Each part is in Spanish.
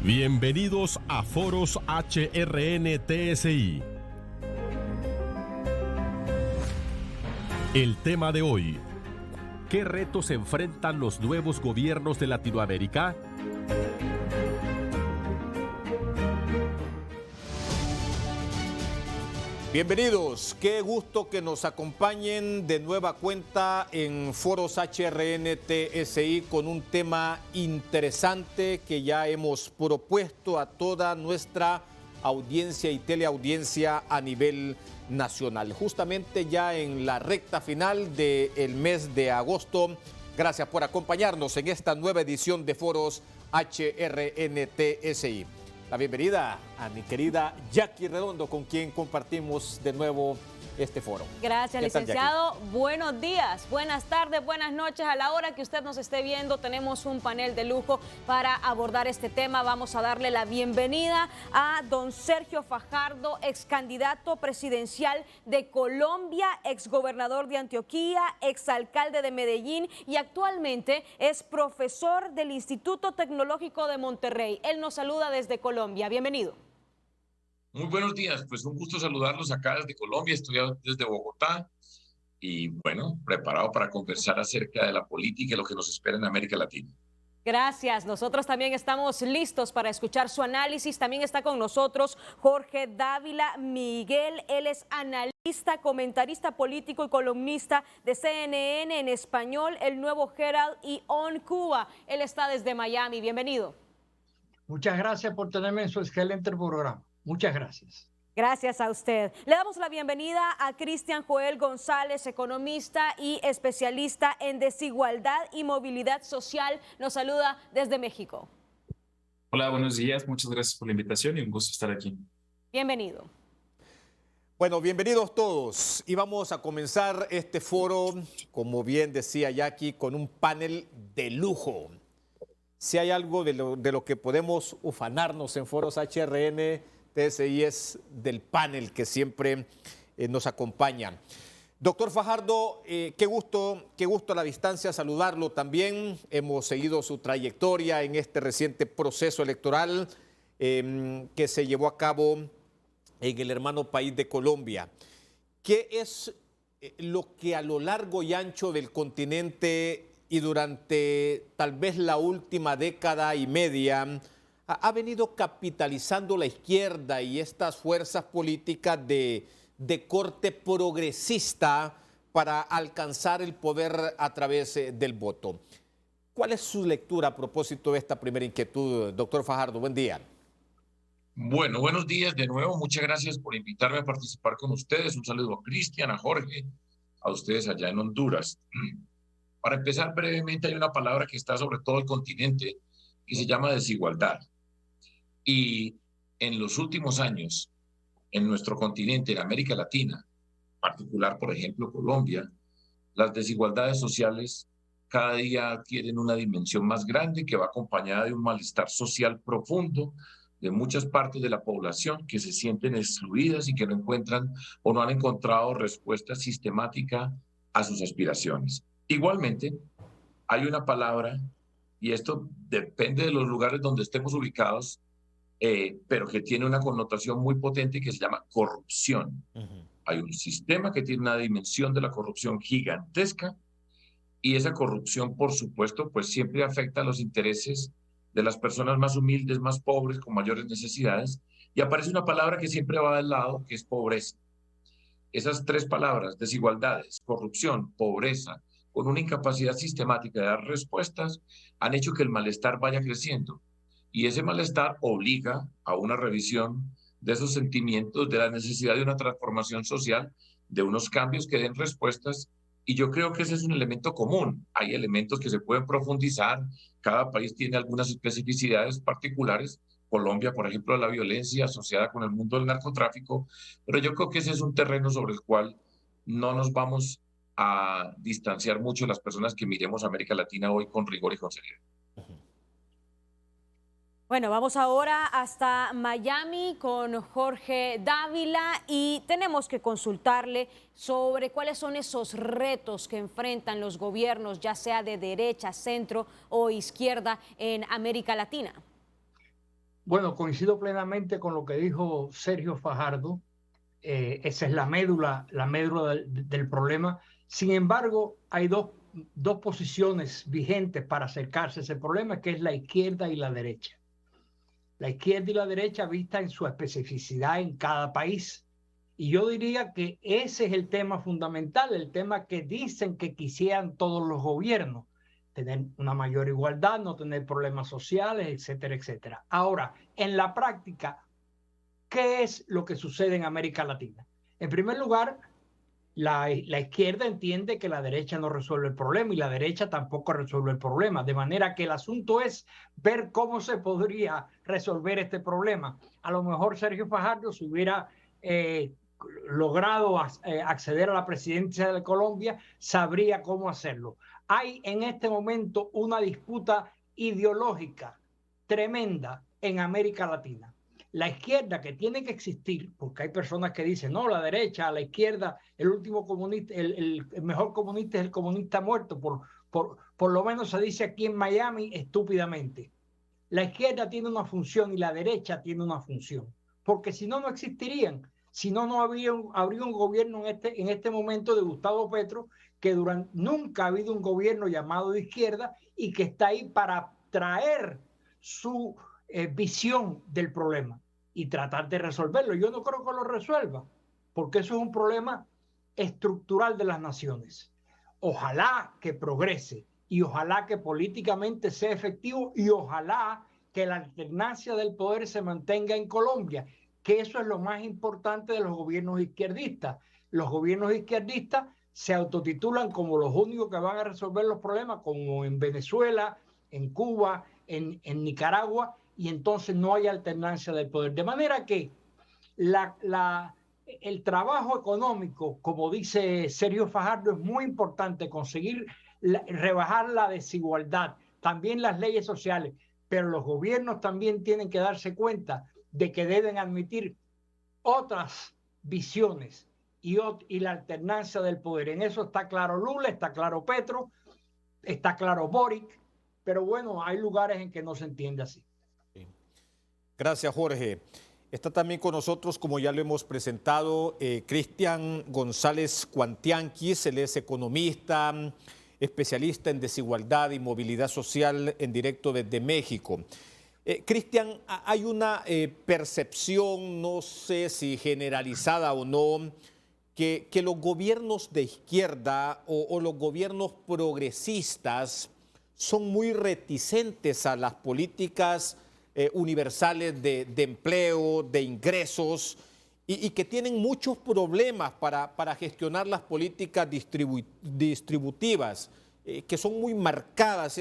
Bienvenidos a Foros HRN-TSI. El tema de hoy: ¿qué retos enfrentan los nuevos gobiernos de Latinoamérica? Bienvenidos, qué gusto que nos acompañen de nueva cuenta en Foros HRN-TSI con un tema interesante que ya hemos propuesto a toda nuestra audiencia y teleaudiencia a nivel nacional. Justamente ya en la recta final del mes de agosto. Gracias por acompañarnos en esta nueva edición de Foros HRN-TSI. La bienvenida a mi querida Jackie Redondo, con quien compartimos de nuevo este foro. Gracias, licenciado. Buenos días, buenas tardes, buenas noches. A la hora que usted nos esté viendo, tenemos un panel de lujo para abordar este tema. Vamos a darle la bienvenida a don Sergio Fajardo, ex candidato presidencial de Colombia, ex gobernador de Antioquia, ex alcalde de Medellín y actualmente es profesor del Instituto Tecnológico de Monterrey. Él nos saluda desde Colombia. Bienvenido. Muy buenos días, pues un gusto saludarlos acá desde Colombia, estoy desde Bogotá y bueno, preparado para conversar acerca de la política y lo que nos espera en América Latina. Gracias, nosotros también estamos listos para escuchar su análisis. También está con nosotros Jorge Dávila Miguel, él es analista, comentarista político y columnista de CNN en español, El Nuevo Herald y On Cuba. Él está desde Miami, bienvenido. Muchas gracias por tenerme en su excelente programa. Muchas gracias. Gracias a usted. Le damos la bienvenida a Cristian Joel González, economista y especialista en desigualdad y movilidad social. Nos saluda desde México. Hola, buenos días. Muchas gracias por la invitación y un gusto estar aquí. Bienvenido. Bueno, bienvenidos todos. Y vamos a comenzar este foro, como bien decía Jackie, con un panel de lujo. Si hay algo de lo que podemos ufanarnos en Foros HRN-TSI es del panel que siempre nos acompaña. Doctor Fajardo, qué gusto a la distancia saludarlo también. Hemos seguido su trayectoria en este reciente proceso electoral que se llevó a cabo en el hermano país de Colombia. ¿Qué es lo que a lo largo y ancho del continente y durante tal vez la última década y media ha venido capitalizando la izquierda y estas fuerzas políticas de corte progresista para alcanzar el poder a través del voto? ¿Cuál es su lectura a propósito de esta primera inquietud, doctor Fajardo? Buen día. Bueno, buenos días de nuevo. Muchas gracias por invitarme a participar con ustedes. Un saludo a Cristian, a Jorge, a ustedes allá en Honduras. Para empezar brevemente, hay una palabra que está sobre todo el continente que se llama desigualdad. Y en los últimos años, en nuestro continente, en América Latina, en particular, por ejemplo, Colombia, las desigualdades sociales cada día tienen una dimensión más grande que va acompañada de un malestar social profundo de muchas partes de la población que se sienten excluidas y que no encuentran o no han encontrado respuesta sistemática a sus aspiraciones. Igualmente, hay una palabra, y esto depende de los lugares donde estemos ubicados, pero que tiene una connotación muy potente que se llama corrupción. Hay un sistema que tiene una dimensión de la corrupción gigantesca y esa corrupción, por supuesto, pues siempre afecta a los intereses de las personas más humildes, más pobres, con mayores necesidades, y aparece una palabra que siempre va del lado, que es pobreza. Esas tres palabras, desigualdades, corrupción, pobreza, con una incapacidad sistemática de dar respuestas, han hecho que el malestar vaya creciendo. Y ese malestar obliga a una revisión de esos sentimientos, de la necesidad de una transformación social, de unos cambios que den respuestas. Y yo creo que ese es un elemento común. Hay elementos que se pueden profundizar. Cada país tiene algunas especificidades particulares. Colombia, por ejemplo, la violencia asociada con el mundo del narcotráfico. Pero yo creo que ese es un terreno sobre el cual no nos vamos a distanciar mucho las personas que miremos a América Latina hoy con rigor y con seriedad. Bueno, vamos ahora hasta Miami con Jorge Dávila y tenemos que consultarle sobre cuáles son esos retos que enfrentan los gobiernos, ya sea de derecha, centro o izquierda en América Latina. Bueno, coincido plenamente con lo que dijo Sergio Fajardo. Esa es la médula del problema. Sin embargo, hay dos posiciones vigentes para acercarse a ese problema, que es la izquierda y la derecha. La izquierda y la derecha vista en su especificidad en cada país. Y yo diría que ese es el tema fundamental, el tema que dicen que quisieran todos los gobiernos, tener una mayor igualdad, no tener problemas sociales, etcétera, etcétera. Ahora, en la práctica, ¿qué es lo que sucede en América Latina? En primer lugar, la izquierda entiende que la derecha no resuelve el problema y la derecha tampoco resuelve el problema, de manera que el asunto es ver cómo se podría resolver este problema. A lo mejor Sergio Fajardo se hubiera logrado acceder a la presidencia de Colombia, sabría cómo hacerlo. Hay en este momento una disputa ideológica tremenda en América Latina. La izquierda, que tiene que existir, porque hay personas que dicen, no, la derecha, la izquierda, el último comunista, el mejor comunista es el comunista muerto, por lo menos se dice aquí en Miami estúpidamente. La izquierda tiene una función y la derecha tiene una función, porque si no, no existirían. Si no, no habría un gobierno en este momento de Gustavo Petro, que nunca ha habido un gobierno llamado de izquierda y que está ahí para traer su visión del problema y tratar de resolverlo. Yo no creo que lo resuelva, porque eso es un problema estructural de las naciones. Ojalá que progrese y ojalá que políticamente sea efectivo y ojalá que la alternancia del poder se mantenga en Colombia, que eso es lo más importante de los gobiernos izquierdistas. Los gobiernos izquierdistas se autotitulan como los únicos que van a resolver los problemas, como en Venezuela, en Cuba, en Nicaragua, y entonces no hay alternancia del poder. De manera que el trabajo económico, como dice Sergio Fajardo, es muy importante, conseguir rebajar la desigualdad, también las leyes sociales, pero los gobiernos también tienen que darse cuenta de que deben admitir otras visiones y la alternancia del poder. En eso está claro Lula, está claro Petro, está claro Boric, pero bueno, hay lugares en que no se entiende así. Gracias, Jorge. Está también con nosotros, como ya lo hemos presentado, Cristian González Cuantianquis. Él es economista, especialista en desigualdad y movilidad social en directo desde México. Cristian, hay una percepción, no sé si generalizada o no, que los gobiernos de izquierda o los gobiernos progresistas son muy reticentes a las políticas universales de empleo, de ingresos, y que tienen muchos problemas para gestionar las políticas distributivas, que son muy marcadas,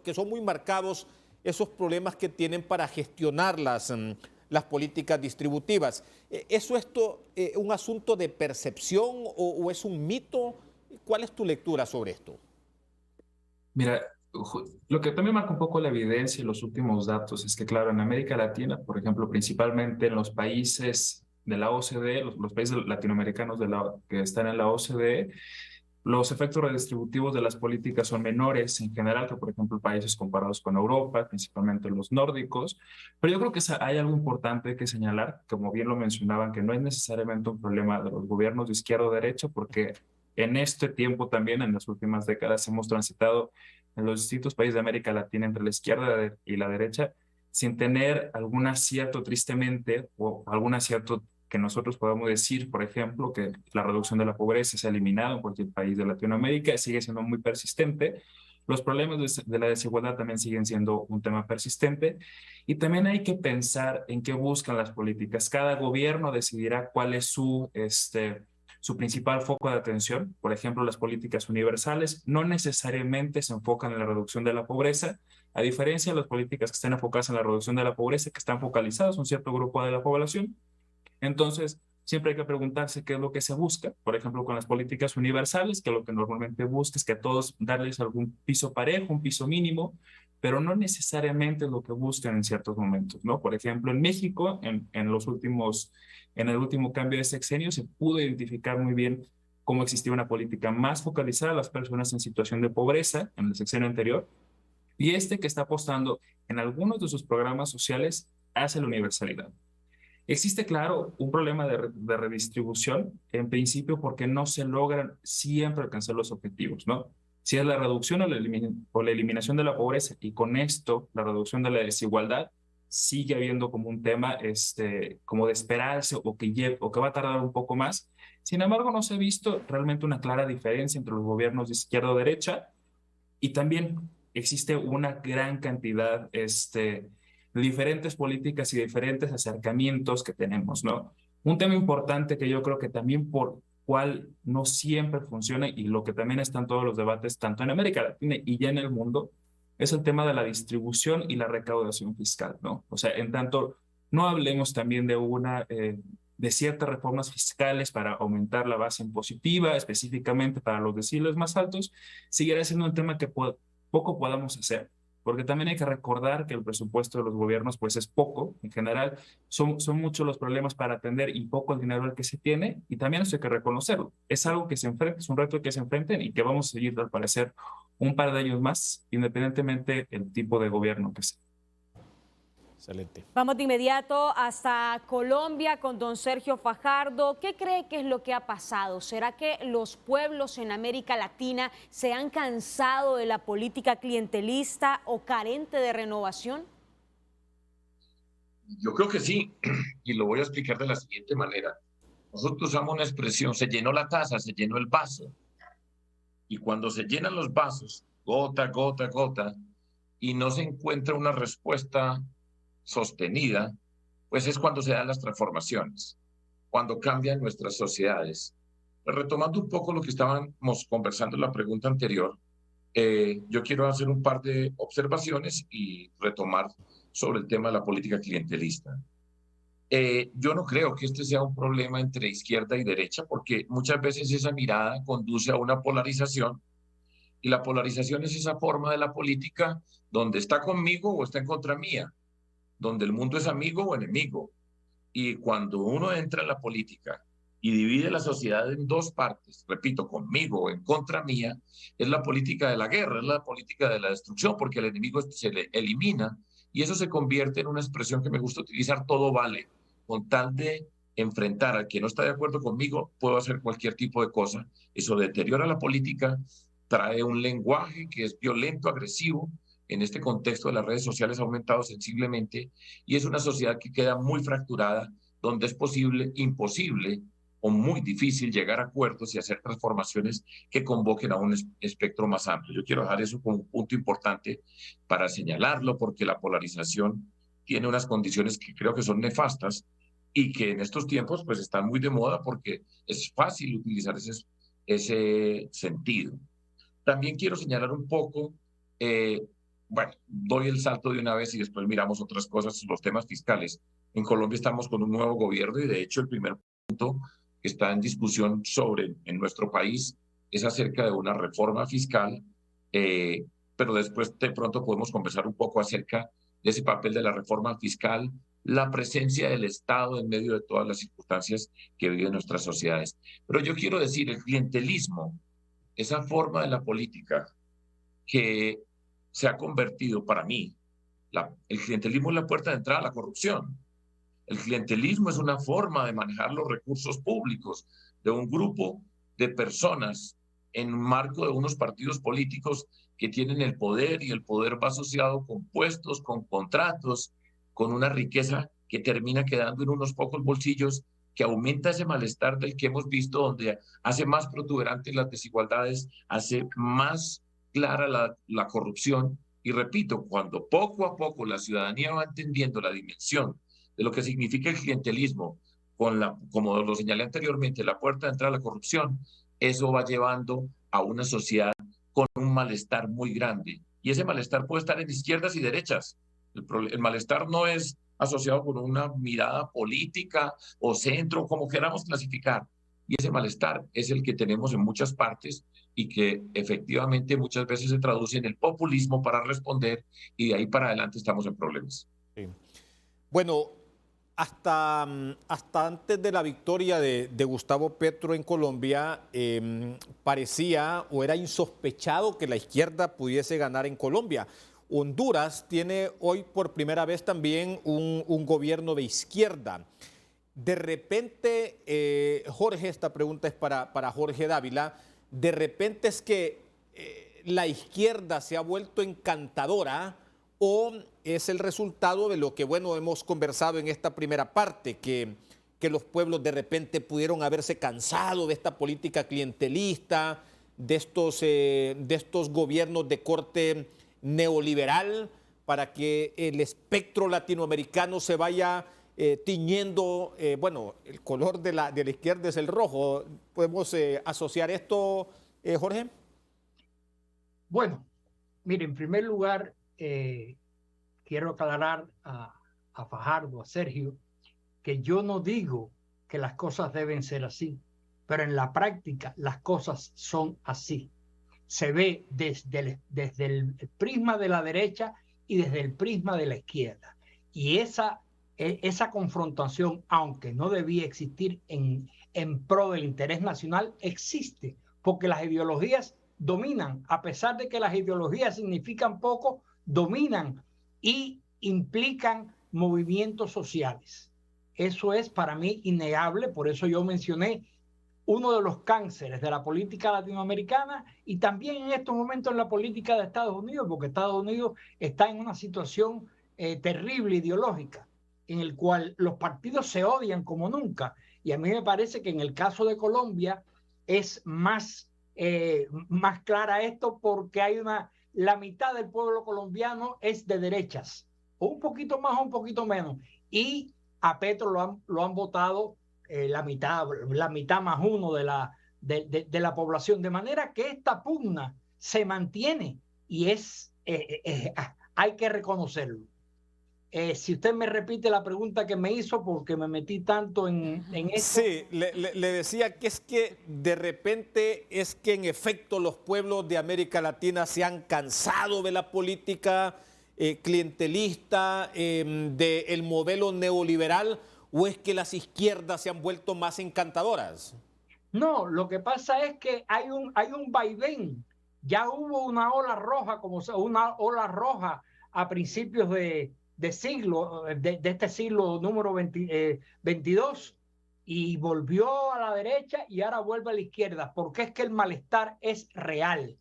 que son muy marcados esos problemas que tienen para gestionar las políticas distributivas. ¿Es esto un asunto de percepción o es un mito? ¿Cuál es tu lectura sobre esto? Mira, lo que también marca un poco la evidencia y los últimos datos es que, claro, en América Latina, por ejemplo, principalmente en los países de la OCDE, los países latinoamericanos que están en la OCDE, los efectos redistributivos de las políticas son menores en general que, por ejemplo, países comparados con Europa, principalmente los nórdicos. Pero yo creo que hay algo importante que señalar, como bien lo mencionaban, que no es necesariamente un problema de los gobiernos de izquierda o derecha, porque en este tiempo también, en las últimas décadas, hemos transitado en los distintos países de América Latina entre la izquierda y la derecha, sin tener algún acierto, tristemente, o algún acierto que nosotros podamos decir, por ejemplo, que la reducción de la pobreza se ha eliminado en cualquier país de Latinoamérica y sigue siendo muy persistente. Los problemas de la desigualdad también siguen siendo un tema persistente y también hay que pensar en qué buscan las políticas. Cada gobierno decidirá cuál es su principal foco de atención. Por ejemplo, las políticas universales no necesariamente se enfocan en la reducción de la pobreza, a diferencia de las políticas que están enfocadas en la reducción de la pobreza, que están focalizadas en un cierto grupo de la población. Entonces, siempre hay que preguntarse qué es lo que se busca. Por ejemplo, con las políticas universales, que lo que normalmente busca es que a todos darles algún piso parejo, un piso mínimo, pero no necesariamente es lo que buscan en ciertos momentos, ¿no? Por ejemplo, en México, en el último cambio de sexenio, se pudo identificar muy bien cómo existía una política más focalizada a las personas en situación de pobreza en el sexenio anterior, y que está apostando en algunos de sus programas sociales hacia la universalidad. Existe, claro, un problema de redistribución, en principio porque no se logran siempre alcanzar los objetivos, ¿no? Si es la reducción o la eliminación de la pobreza y con esto la reducción de la desigualdad, sigue habiendo como un tema como de esperarse o que va a tardar un poco más. Sin embargo, no se ha visto realmente una clara diferencia entre los gobiernos de izquierda o derecha y también existe una gran cantidad de diferentes políticas y diferentes acercamientos que tenemos, ¿no? Un tema importante que yo creo que también por cual no siempre funciona y lo que también está en todos los debates, tanto en América Latina y ya en el mundo, es el tema de la distribución y la recaudación fiscal, ¿no? O sea, en tanto no hablemos también de ciertas reformas fiscales para aumentar la base impositiva, específicamente para los deciles más altos, seguirá siendo un tema que poco podamos hacer, porque también hay que recordar que el presupuesto de los gobiernos pues es poco, en general son muchos los problemas para atender y poco el dinero al que se tiene, y también eso hay que reconocerlo. Es algo que se enfrenta, es un reto que se enfrenten y que vamos a seguir al parecer un par de años más, independientemente del tipo de gobierno que sea. Excelente. Vamos de inmediato hasta Colombia con don Sergio Fajardo. ¿Qué cree que es lo que ha pasado? ¿Será que los pueblos en América Latina se han cansado de la política clientelista o carente de renovación? Yo creo que sí, y lo voy a explicar de la siguiente manera. Nosotros usamos una expresión, se llenó la taza, se llenó el vaso. Y cuando se llenan los vasos, gota, gota, gota, y no se encuentra una respuesta sostenida, pues es cuando se dan las transformaciones, cuando cambian nuestras sociedades. Pues retomando un poco lo que estábamos conversando en la pregunta anterior, yo quiero hacer un par de observaciones y retomar sobre el tema de la política clientelista. Yo no creo que este sea un problema entre izquierda y derecha, porque muchas veces esa mirada conduce a una polarización, y la polarización es esa forma de la política donde está conmigo o está en contra mía, donde el mundo es amigo o enemigo. Y cuando uno entra en la política y divide la sociedad en dos partes, repito, conmigo o en contra mía, es la política de la guerra, es la política de la destrucción, porque el enemigo se le elimina y eso se convierte en una expresión que me gusta utilizar: todo vale. Con tal de enfrentar al que no está de acuerdo conmigo, puedo hacer cualquier tipo de cosa. Eso deteriora la política, trae un lenguaje que es violento, agresivo. En este contexto de las redes sociales ha aumentado sensiblemente y es una sociedad que queda muy fracturada, donde es posible, imposible o muy difícil llegar a acuerdos y hacer transformaciones que convoquen a un espectro más amplio. Yo quiero dejar eso como un punto importante para señalarlo, porque la polarización tiene unas condiciones que creo que son nefastas y que en estos tiempos pues están muy de moda porque es fácil utilizar ese sentido. También quiero señalar un poco, bueno, doy el salto de una vez y después miramos otras cosas, los temas fiscales. En Colombia estamos con un nuevo gobierno y de hecho el primer punto que está en discusión en nuestro país es acerca de una reforma fiscal, pero después de pronto podemos conversar un poco acerca de ese papel de la reforma fiscal, la presencia del Estado en medio de todas las circunstancias que viven nuestras sociedades. Pero yo quiero decir, el clientelismo, esa forma de la política que se ha convertido para mí, el clientelismo es la puerta de entrada a la corrupción. El clientelismo es una forma de manejar los recursos públicos de un grupo de personas en un marco de unos partidos políticos que tienen el poder, y el poder va asociado con puestos, con contratos, con una riqueza que termina quedando en unos pocos bolsillos, que aumenta ese malestar del que hemos visto, donde hace más protuberantes las desigualdades, hace más clara la corrupción. Y repito, cuando poco a poco la ciudadanía va entendiendo la dimensión de lo que significa el clientelismo, como lo señalé anteriormente, la puerta de entrada a la corrupción, eso va llevando a una sociedad con un malestar muy grande. Y ese malestar puede estar en izquierdas y derechas. El malestar no es asociado con una mirada política o centro, como queramos clasificar. Y ese malestar es el que tenemos en muchas partes y que efectivamente muchas veces se traduce en el populismo para responder, y de ahí para adelante estamos en problemas. Sí. Bueno, hasta antes de la victoria de Gustavo Petro en Colombia, parecía o era insospechado que la izquierda pudiese ganar en Colombia. Honduras tiene hoy por primera vez también un gobierno de izquierda. De repente, Jorge, esta pregunta es para Jorge Dávila, de repente es que la izquierda se ha vuelto encantadora o es el resultado de lo que, bueno, hemos conversado en esta primera parte, que los pueblos de repente pudieron haberse cansado de esta política clientelista, de estos gobiernos de corte neoliberal, para que el espectro latinoamericano se vaya tiñendo, bueno, el color de la izquierda es el rojo. ¿Podemos asociar esto, Jorge? Bueno, mire, en primer lugar, quiero aclarar a Fajardo, a Sergio, que yo no digo que las cosas deben ser así, pero en la práctica las cosas son así. Se ve desde el prisma de la derecha y desde el prisma de la izquierda. Y esa confrontación, aunque no debía existir en pro del interés nacional, existe, porque las ideologías dominan, a pesar de que las ideologías significan poco, dominan y implican movimientos sociales. Eso es para mí innegable, por eso yo mencioné uno de los cánceres de la política latinoamericana y también en estos momentos en la política de Estados Unidos, porque Estados Unidos está en una situación terrible ideológica, en el cual los partidos se odian como nunca. Y a mí me parece que en el caso de Colombia es más clara esto, porque hay la mitad del pueblo colombiano es de derechas, o un poquito más o un poquito menos, y a Petro lo han votado la mitad más uno de la población, de manera que esta pugna se mantiene y hay que reconocerlo. Si usted me repite la pregunta que me hizo, porque me metí tanto en esto. Sí, le decía que es que de repente es que en efecto los pueblos de América Latina se han cansado de la política clientelista, del modelo neoliberal, o es que las izquierdas se han vuelto más encantadoras. No, lo que pasa es que hay un vaivén. Ya hubo una ola roja, a principios de siglo, de este siglo número 22, y volvió a la derecha y ahora vuelve a la izquierda, porque es que el malestar es real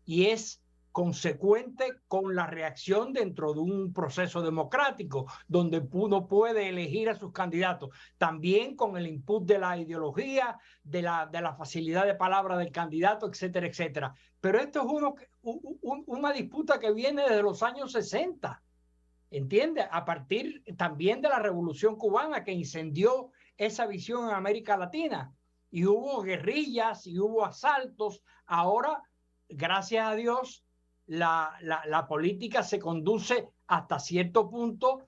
y es consecuente con la reacción dentro de un proceso democrático donde uno puede elegir a sus candidatos, también con el input de la ideología, de la facilidad de palabra del candidato, etcétera, etcétera. Pero esto es una disputa que viene desde los años 60, ¿entiende? A partir también de la Revolución Cubana, que incendió esa visión en América Latina, y hubo guerrillas y hubo asaltos. Ahora, gracias a Dios, la política se conduce hasta cierto punto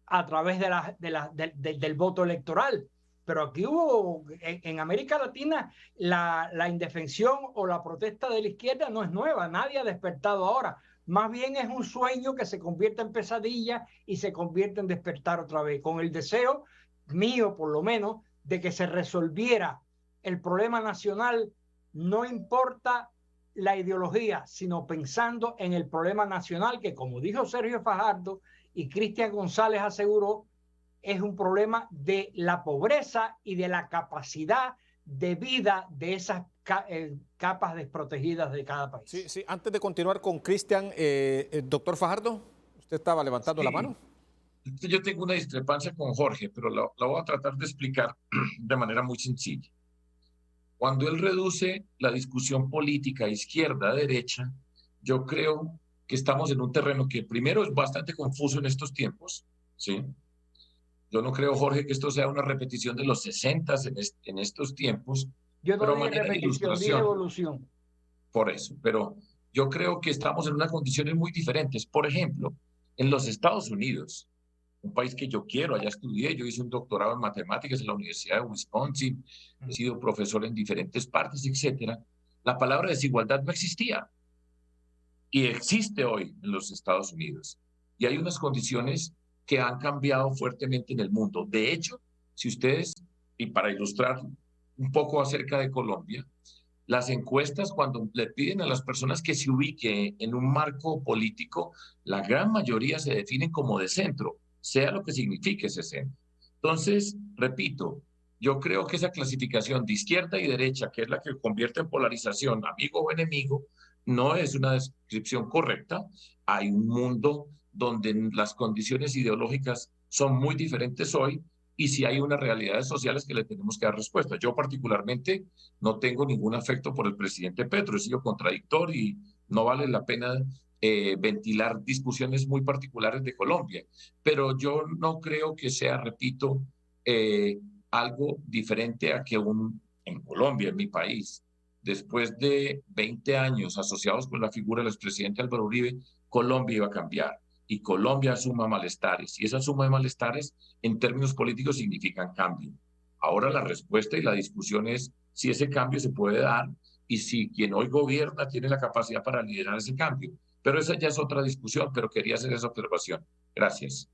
a través del voto electoral. Pero aquí hubo, en América Latina, la indefensión o la protesta de la izquierda no es nueva, nadie ha despertado ahora. Más bien es un sueño que se convierte en pesadilla y se convierte en despertar otra vez, con el deseo mío, por lo menos, de que se resolviera el problema nacional, no importa la ideología, sino pensando en el problema nacional, que, como dijo Sergio Fajardo y Cristian González aseguró, es un problema de la pobreza y de la capacidad de vida de esas capas desprotegidas de cada país. Sí, sí. Antes de continuar con Cristian, doctor Fajardo, usted estaba levantando la mano. Yo tengo una discrepancia con Jorge, pero la voy a tratar de explicar de manera muy sencilla. Cuando él reduce la discusión política izquierda-derecha, yo creo que estamos en un terreno que primero es bastante confuso en estos tiempos, ¿sí? Yo no creo, Jorge, que esto sea una repetición de los 60 en estos tiempos. Yo no dije repetición, dije evolución. Por eso, pero yo creo que estamos en unas condiciones muy diferentes. Por ejemplo, en los Estados Unidos, un país que yo quiero, allá estudié, yo hice un doctorado en matemáticas en la Universidad de Wisconsin, he sido profesor en diferentes partes, etcétera. La palabra desigualdad no existía y existe hoy en los Estados Unidos. Y hay unas condiciones que han cambiado fuertemente en el mundo. De hecho, si ustedes, y para ilustrar un poco acerca de Colombia, Las encuestas, cuando le piden a las personas que se ubiquen en un marco político, la gran mayoría se definen como de centro, sea lo que signifique ese centro. Entonces, repito, yo creo que esa clasificación de izquierda y derecha, que es la que convierte en polarización, amigo o enemigo, no es una descripción correcta. Hay un mundo donde las condiciones ideológicas son muy diferentes hoy y si hay unas realidades sociales que le tenemos que dar respuesta. Yo particularmente no tengo ningún afecto por el presidente Petro, he sido contradictor y no vale la pena ventilar discusiones muy particulares de Colombia, pero yo no creo que sea, repito, algo diferente a que en Colombia, en mi país, después de 20 años asociados con la figura del expresidente Álvaro Uribe, Colombia iba a cambiar y Colombia suma malestares y esa suma de malestares en términos políticos significan cambio. Ahora la respuesta y la discusión es si ese cambio se puede dar y si quien hoy gobierna tiene la capacidad para liderar ese cambio. Pero esa ya es otra discusión, pero quería hacer esa observación. Gracias.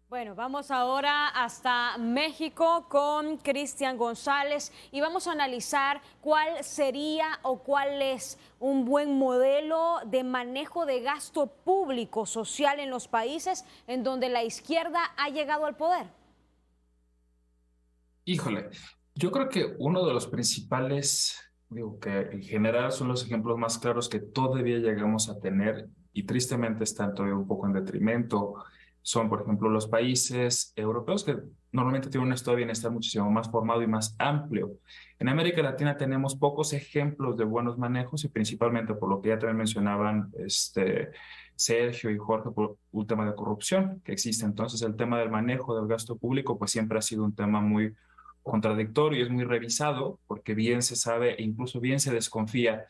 Bueno, vamos ahora hasta México con Cristian González y vamos a analizar cuál sería o cuál es un buen modelo de manejo de gasto público social en los países en donde la izquierda ha llegado al poder. Híjole, yo creo que uno de los principales, digo que en general son los ejemplos más claros que todavía llegamos a tener y tristemente están todavía un poco en detrimento, son por ejemplo los países europeos que normalmente tienen un estado de bienestar muchísimo más formado y más amplio. En América Latina tenemos pocos ejemplos de buenos manejos y principalmente por lo que ya también mencionaban Sergio y Jorge, por un tema de corrupción que existe. Entonces el tema del manejo del gasto público pues siempre ha sido un tema muy contradictorio y es muy revisado porque bien se sabe e incluso bien se desconfía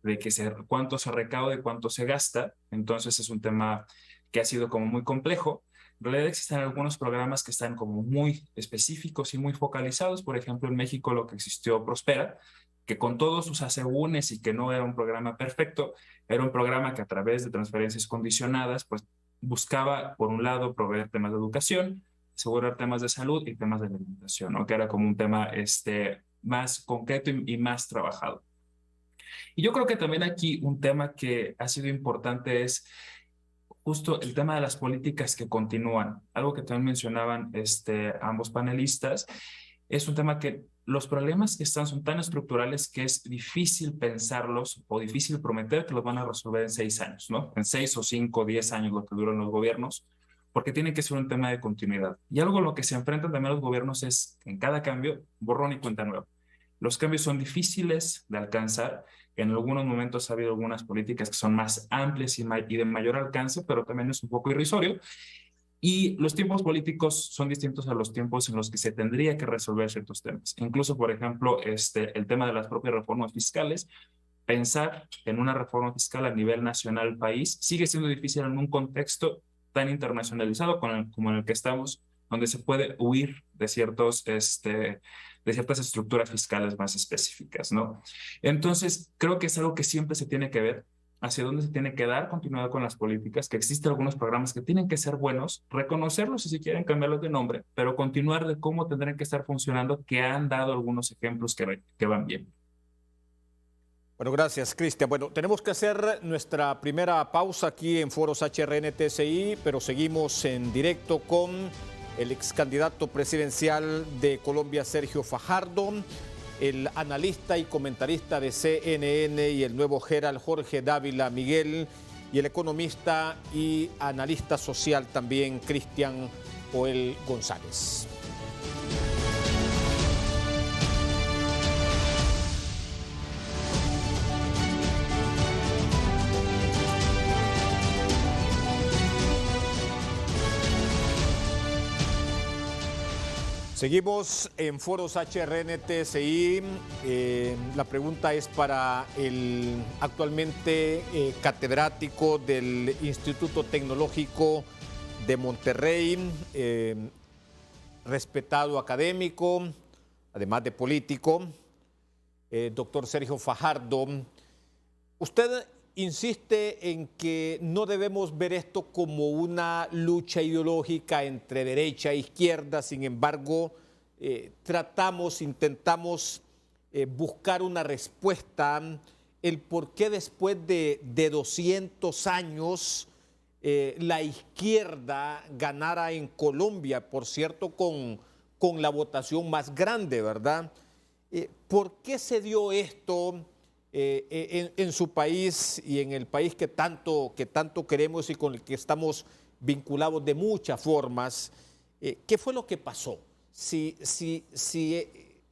de que cuánto se recauda y cuánto se gasta. Entonces es un tema que ha sido como muy complejo. En realidad existen algunos programas que están como muy específicos y muy focalizados. Por ejemplo, en México lo que existió Prospera, que con todos sus asegúnes y que no era un programa perfecto, era un programa que a través de transferencias condicionadas, pues buscaba, por un lado, proveer temas de educación, asegurar temas de salud y temas de alimentación, ¿no? Que era como un tema más concreto y más trabajado. Y yo creo que también aquí un tema que ha sido importante es justo el tema de las políticas que continúan. Algo que también mencionaban ambos panelistas, es un tema que los problemas que están son tan estructurales que es difícil pensarlos o difícil prometer que los van a resolver en 6 años, ¿no? En 6 o 5 o 10 años lo que duran los gobiernos, porque tiene que ser un tema de continuidad. Y algo a lo que se enfrentan también los gobiernos es, en cada cambio, borrón y cuenta nueva. Los cambios son difíciles de alcanzar. En algunos momentos ha habido algunas políticas que son más amplias y de mayor alcance, pero también es un poco irrisorio. Y los tiempos políticos son distintos a los tiempos en los que se tendría que resolver ciertos temas. Incluso, por ejemplo, el tema de las propias reformas fiscales, pensar en una reforma fiscal a nivel nacional país sigue siendo difícil en un contexto tan internacionalizado como en el que estamos, donde se puede huir de ciertas estructuras fiscales más específicas, ¿no? Entonces, creo que es algo que siempre se tiene que ver hacia dónde se tiene que dar continuidad con las políticas, que existen algunos programas que tienen que ser buenos, reconocerlos si quieren cambiarlos de nombre, pero continuar de cómo tendrán que estar funcionando, que han dado algunos ejemplos que van bien. Bueno, gracias, Cristian. Bueno, tenemos que hacer nuestra primera pausa aquí en Foros HRN-TSI, pero seguimos en directo con el ex candidato presidencial de Colombia, Sergio Fajardo, el analista y comentarista de CNN y el Nuevo Herald, Jorge Dávila Miguel, y el economista y analista social también, Cristian Joel González. Seguimos en Foros HRN-TSI. La pregunta es para el actualmente catedrático del Instituto Tecnológico de Monterrey, respetado académico, además de político, doctor Sergio Fajardo. Usted insiste en que no debemos ver esto como una lucha ideológica entre derecha e izquierda, sin embargo, intentamos buscar una respuesta, el por qué después de 200 años la izquierda ganara en Colombia, por cierto, con la votación más grande, ¿verdad? ¿Por qué se dio esto en su país y en el país que tanto queremos y con el que estamos vinculados de muchas formas? ¿Qué fue lo que pasó? Si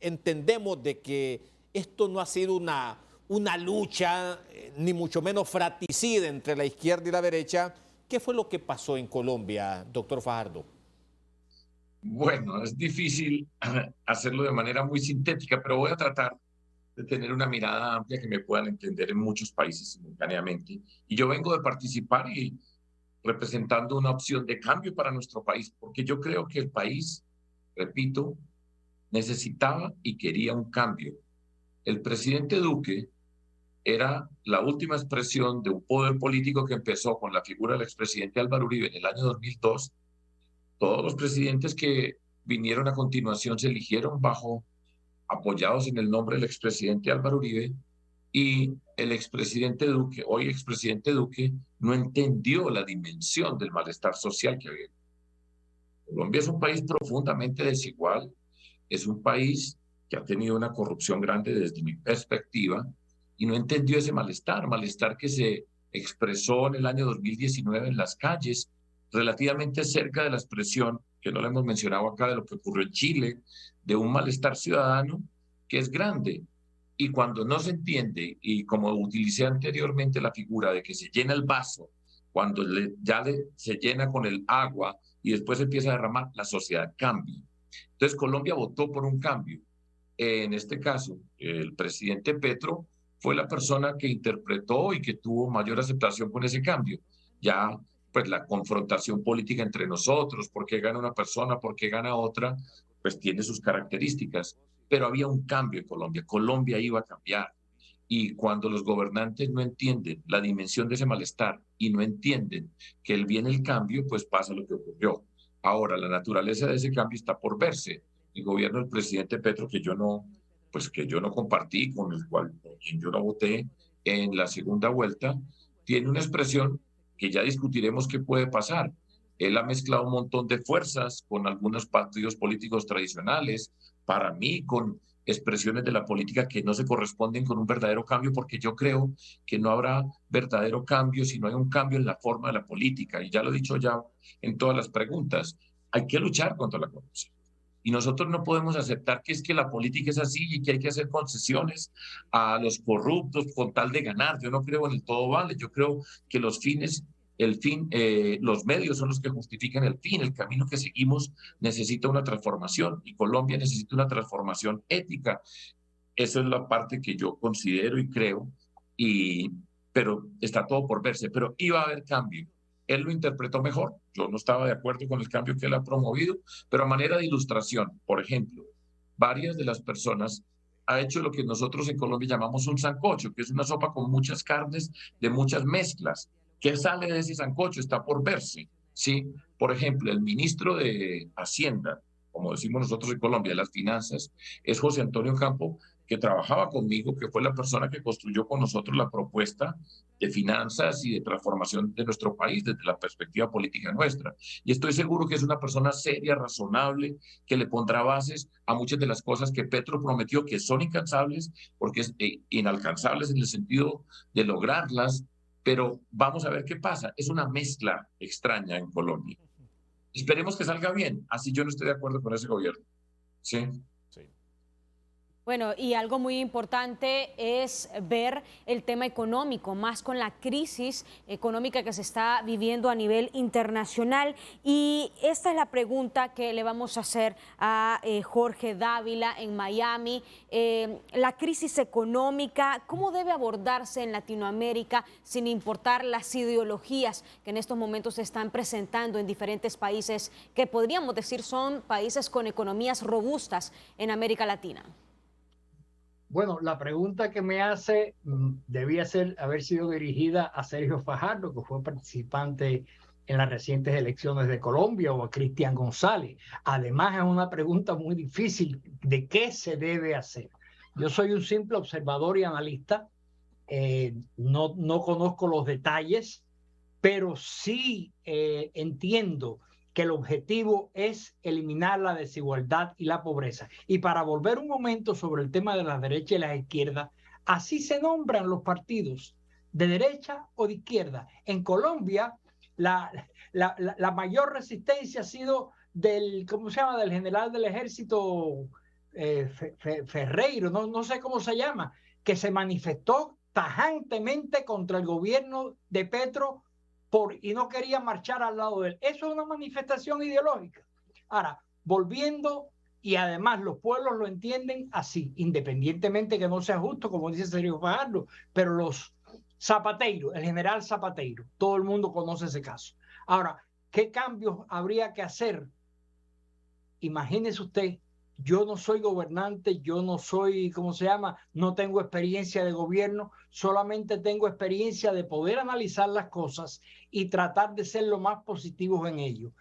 entendemos de que esto no ha sido una lucha, ni mucho menos fratricida entre la izquierda y la derecha, ¿qué fue lo que pasó en Colombia, doctor Fajardo? Bueno, es difícil hacerlo de manera muy sintética, pero voy a tratar de tener una mirada amplia que me puedan entender en muchos países simultáneamente. Y yo vengo de participar y representando una opción de cambio para nuestro país, porque yo creo que el país, repito, necesitaba y quería un cambio. El presidente Duque era la última expresión de un poder político que empezó con la figura del expresidente Álvaro Uribe en el año 2002. Todos los presidentes que vinieron a continuación se eligieron apoyados en el nombre del expresidente Álvaro Uribe, y el expresidente Duque, hoy expresidente Duque, no entendió la dimensión del malestar social que había. Colombia es un país profundamente desigual, es un país que ha tenido una corrupción grande desde mi perspectiva, y no entendió ese malestar que se expresó en el año 2019 en las calles, relativamente cerca de la expresión, que no la hemos mencionado acá, de lo que ocurrió en Chile, de un malestar ciudadano que es grande. Y cuando no se entiende, y como utilicé anteriormente la figura de que se llena el vaso, cuando se llena con el agua y después empieza a derramar, la sociedad cambia. Entonces Colombia votó por un cambio. En este caso, el presidente Petro fue la persona que interpretó y que tuvo mayor aceptación con ese cambio. Ya, pues la confrontación política entre nosotros, por qué gana una persona, por qué gana otra, pues tiene sus características. Pero había un cambio en Colombia. Colombia iba a cambiar. Y cuando los gobernantes no entienden la dimensión de ese malestar y no entienden que viene el cambio, pues pasa lo que ocurrió. Ahora, la naturaleza de ese cambio está por verse. El gobierno del presidente Petro, que yo no compartí, con quien yo no voté en la segunda vuelta, tiene una expresión que ya discutiremos qué puede pasar. Él ha mezclado un montón de fuerzas con algunos partidos políticos tradicionales, para mí con expresiones de la política que no se corresponden con un verdadero cambio, porque yo creo que no habrá verdadero cambio si no hay un cambio en la forma de la política. Y ya lo he dicho ya en todas las preguntas, hay que luchar contra la corrupción. Y nosotros no podemos aceptar que es que la política es así y que hay que hacer concesiones a los corruptos con tal de ganar. Yo no creo en el todo vale, yo creo que los medios son los que justifican el fin. El camino que seguimos necesita una transformación y Colombia necesita una transformación ética. Esa es la parte que yo considero y creo, pero está todo por verse. Pero iba a haber cambio. Él lo interpretó mejor. Yo no estaba de acuerdo con el cambio que él ha promovido, pero a manera de ilustración, por ejemplo, varias de las personas ha hecho lo que nosotros en Colombia llamamos un sancocho, que es una sopa con muchas carnes, de muchas mezclas. ¿Qué sale de ese sancocho? Está por verse, ¿sí? Por ejemplo, el ministro de Hacienda, como decimos nosotros en Colombia, de las finanzas, es José Antonio Campo, que trabajaba conmigo, que fue la persona que construyó con nosotros la propuesta de finanzas y de transformación de nuestro país desde la perspectiva política nuestra. Y estoy seguro que es una persona seria, razonable, que le pondrá bases a muchas de las cosas que Petro prometió, que son incansables, porque es inalcanzables en el sentido de lograrlas, pero vamos a ver qué pasa. Es una mezcla extraña en Colombia. Esperemos que salga bien, así yo no estoy de acuerdo con ese gobierno. ¿Sí? Bueno, y algo muy importante es ver el tema económico, más con la crisis económica que se está viviendo a nivel internacional. Y esta es la pregunta que le vamos a hacer a Jorge Dávila en Miami. La crisis económica, ¿cómo debe abordarse en Latinoamérica sin importar las ideologías que en estos momentos se están presentando en diferentes países que podríamos decir son países con economías robustas en América Latina? Bueno, la pregunta que me hace debía haber sido dirigida a Sergio Fajardo, que fue participante en las recientes elecciones de Colombia, o a Cristian González. Además, es una pregunta muy difícil de qué se debe hacer. Yo soy un simple observador y analista. No conozco los detalles, pero sí entiendo que el objetivo es eliminar la desigualdad y la pobreza. Y para volver un momento sobre el tema de la derecha y la izquierda, así se nombran los partidos, de derecha o de izquierda. En Colombia, la mayor resistencia ha sido ¿cómo se llama? Del general del ejército Ferreiro, no sé cómo se llama, que se manifestó tajantemente contra el gobierno de Petro y no quería marchar al lado de él. Eso es una manifestación ideológica. Ahora, volviendo, y además los pueblos lo entienden así, independientemente que no sea justo, como dice Sergio Fajardo, pero los Zapateiro, el general Zapateiro, todo el mundo conoce ese caso. Ahora, ¿qué cambios habría que hacer? Imagínese usted, yo no soy gobernante, yo no soy, ¿cómo se llama? No tengo experiencia de gobierno, solamente tengo experiencia de poder analizar las cosas y tratar de ser lo más positivos en ello.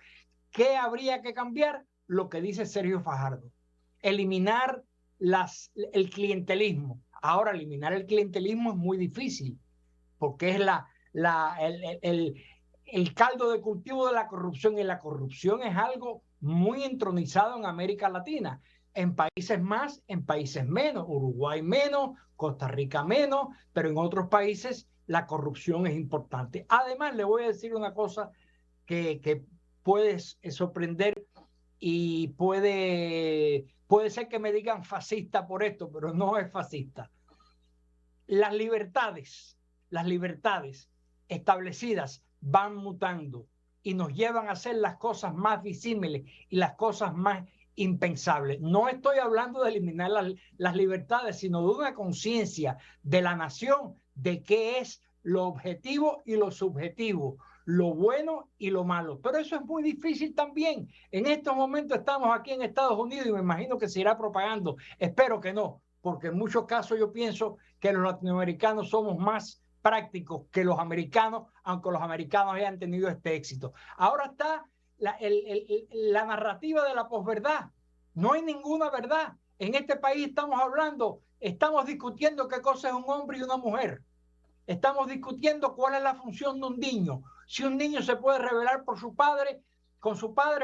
¿Qué habría que cambiar? Lo que dice Sergio Fajardo. Eliminar el clientelismo. Ahora, eliminar el clientelismo es muy difícil, porque es el caldo de cultivo de la corrupción, y la corrupción es algo muy entronizado en América Latina, en países más, en países menos, Uruguay menos, Costa Rica menos, pero en otros países la corrupción es importante. Además, le voy a decir una cosa que puede sorprender y puede ser que me digan fascista por esto, pero no es fascista. Las libertades establecidas van mutando y nos llevan a hacer las cosas más visibles y las cosas más impensables. No estoy hablando de eliminar las libertades, sino de una conciencia de la nación de qué es lo objetivo y lo subjetivo, lo bueno y lo malo. Pero eso es muy difícil también. En estos momentos estamos aquí en Estados Unidos y me imagino que se irá propagando. Espero que no, porque en muchos casos yo pienso que los latinoamericanos somos más prácticos que los americanos, aunque los americanos hayan tenido este éxito. Ahora está la narrativa de la posverdad. No hay ninguna verdad. En este país estamos discutiendo qué cosa es un hombre y una mujer. Estamos discutiendo cuál es la función de un niño. Si un niño se puede rebelar con su padre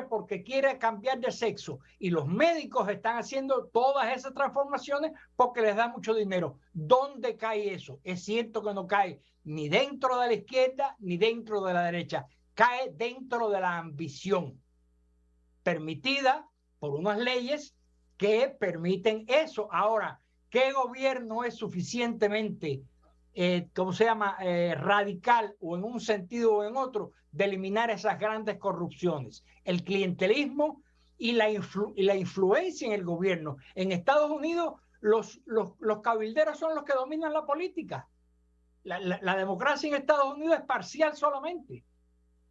porque quiere cambiar de sexo, y los médicos están haciendo todas esas transformaciones porque les da mucho dinero. ¿Dónde cae eso? Es cierto que no cae ni dentro de la izquierda ni dentro de la derecha, cae dentro de la ambición permitida por unas leyes que permiten eso. Ahora, ¿qué gobierno es suficientemente radical, o en un sentido o en otro, de eliminar esas grandes corrupciones? El clientelismo y la influencia en el gobierno. En Estados Unidos, los cabilderos son los que dominan la política. La democracia en Estados Unidos es parcial solamente.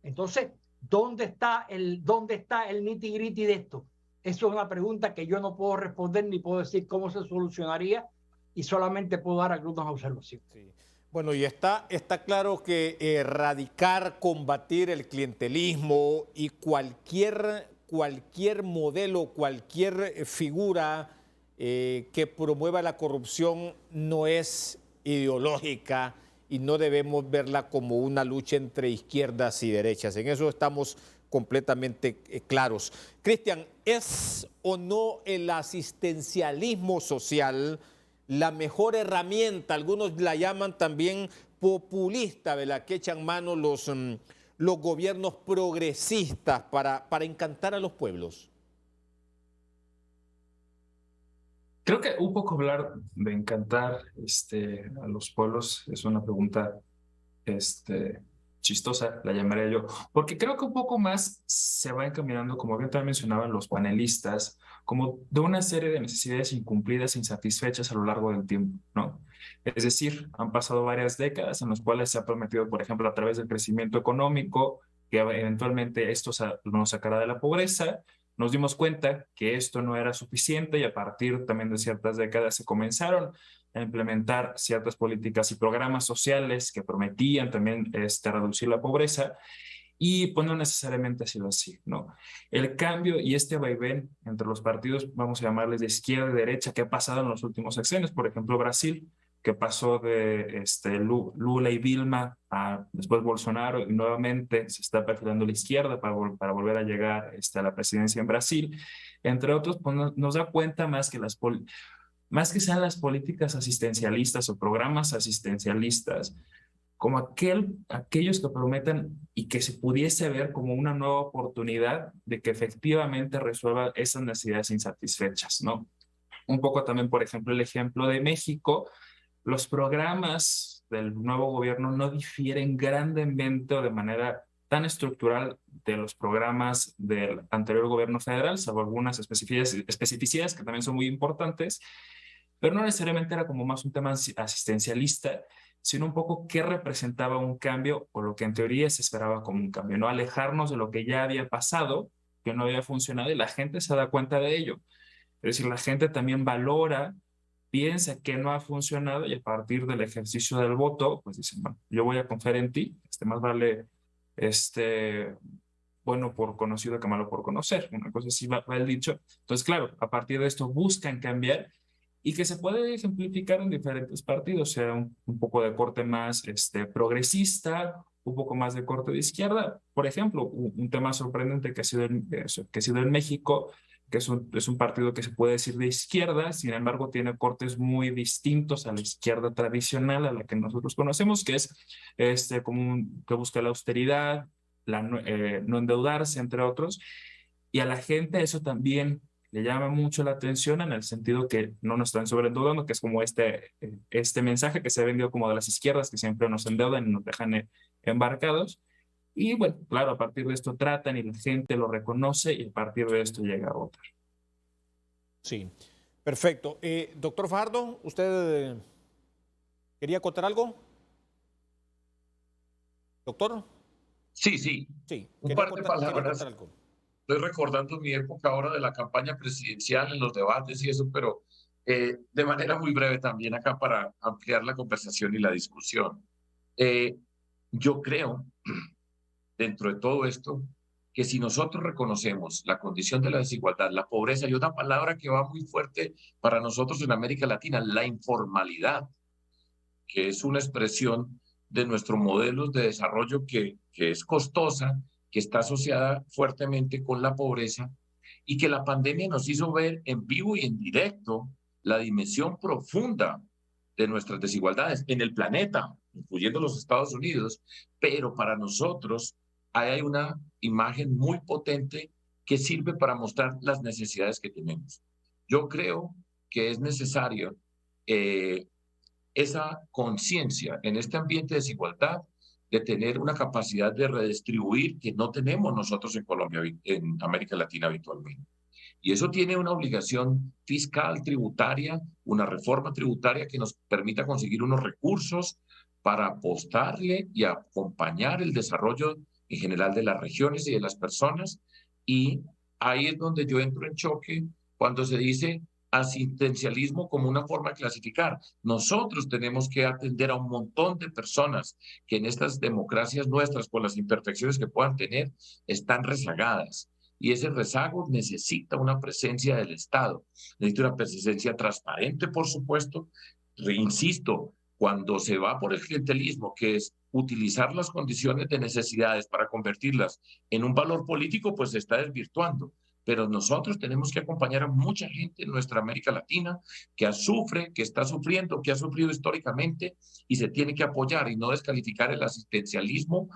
Entonces, ¿dónde está el nitty-gritty de esto? Eso es una pregunta que yo no puedo responder, ni puedo decir cómo se solucionaría, y solamente puedo dar algunas observaciones. Sí. Bueno, y está claro que erradicar, combatir el clientelismo y cualquier modelo, cualquier figura que promueva la corrupción no es ideológica y no debemos verla como una lucha entre izquierdas y derechas. En eso estamos completamente claros. Cristian, ¿es o no el asistencialismo social la mejor herramienta? Algunos la llaman también populista, de la que echan mano los gobiernos progresistas para encantar a los pueblos. Creo que un poco hablar de encantar a los pueblos es una pregunta chistosa, la llamaría yo, porque creo que un poco más se va encaminando, como bien también mencionaban los panelistas, como de una serie de necesidades incumplidas e insatisfechas a lo largo del tiempo, ¿no? Es decir, han pasado varias décadas en las cuales se ha prometido, por ejemplo, a través del crecimiento económico, que eventualmente esto nos sacará de la pobreza. Nos dimos cuenta que esto no era suficiente y a partir también de ciertas décadas se comenzaron a implementar ciertas políticas y programas sociales que prometían también reducir la pobreza. Y pues no necesariamente ha sido así, ¿no? El cambio y este vaivén entre los partidos, vamos a llamarles de izquierda y derecha, que ha pasado en los últimos sexenios, por ejemplo, Brasil, que pasó de Lula y Dilma a después Bolsonaro, y nuevamente se está perfilando la izquierda para volver a llegar a la presidencia en Brasil, entre otros, pues nos da cuenta más que más que sean las políticas asistencialistas o programas asistencialistas, como aquellos que prometen y que se pudiese ver como una nueva oportunidad de que efectivamente resuelva esas necesidades insatisfechas, ¿no? Un poco también, por ejemplo, el ejemplo de México, los programas del nuevo gobierno no difieren grandemente o de manera tan estructural de los programas del anterior gobierno federal, salvo algunas especificidades que también son muy importantes, pero no necesariamente era como más un tema asistencialista, sino un poco qué representaba un cambio o lo que en teoría se esperaba como un cambio, no alejarnos de lo que ya había pasado, que no había funcionado y la gente se da cuenta de ello. Es decir, la gente también valora, piensa que no ha funcionado y a partir del ejercicio del voto, pues dicen, bueno, yo voy a confiar en ti, más vale bueno por conocido que malo por conocer, una cosa así va el dicho. Entonces, claro, a partir de esto buscan cambiar y que se puede ejemplificar en diferentes partidos, sea un poco de corte más progresista, un poco más de corte de izquierda. Por ejemplo, un tema sorprendente que ha sido en México, que es un partido que se puede decir de izquierda, sin embargo tiene cortes muy distintos a la izquierda tradicional, a la que nosotros conocemos, que es que busca la austeridad, no endeudarse, entre otros, y a la gente eso también le llama mucho la atención en el sentido que no nos están sobreendeudando, que es como este mensaje que se ha vendido como de las izquierdas, que siempre nos endeudan y nos dejan embarcados. Y bueno, claro, a partir de esto tratan y la gente lo reconoce y a partir de esto llega a votar. Sí, perfecto. Doctor Fajardo, ¿usted quería contar algo? ¿Doctor? Sí. Sí, Un par de palabras. Estoy recordando mi época ahora de la campaña presidencial, en los debates y eso, pero de manera muy breve también acá para ampliar la conversación y la discusión. Yo creo, dentro de todo esto, que si nosotros reconocemos la condición de la desigualdad, la pobreza y una palabra que va muy fuerte para nosotros en América Latina, la informalidad, que es una expresión de nuestro modelo de desarrollo que es costosa, que está asociada fuertemente con la pobreza y que la pandemia nos hizo ver en vivo y en directo la dimensión profunda de nuestras desigualdades en el planeta, incluyendo los Estados Unidos, pero para nosotros hay una imagen muy potente que sirve para mostrar las necesidades que tenemos. Yo creo que es necesario esa conciencia en este ambiente de desigualdad, de tener una capacidad de redistribuir que no tenemos nosotros en Colombia, en América Latina habitualmente. Y eso tiene una obligación fiscal, tributaria, una reforma tributaria que nos permita conseguir unos recursos para apostarle y acompañar el desarrollo en general de las regiones y de las personas. Y ahí es donde yo entro en choque cuando se dice asistencialismo como una forma de clasificar. Nosotros tenemos que atender a un montón de personas que en estas democracias nuestras, con las imperfecciones que puedan tener, están rezagadas. Y ese rezago necesita una presencia del Estado, necesita una presencia transparente, por supuesto. Insisto, cuando se va por el clientelismo, que es utilizar las condiciones de necesidades para convertirlas en un valor político, pues se está desvirtuando. Pero nosotros tenemos que acompañar a mucha gente en nuestra América Latina que sufre, que está sufriendo, que ha sufrido históricamente y se tiene que apoyar y no descalificar el asistencialismo,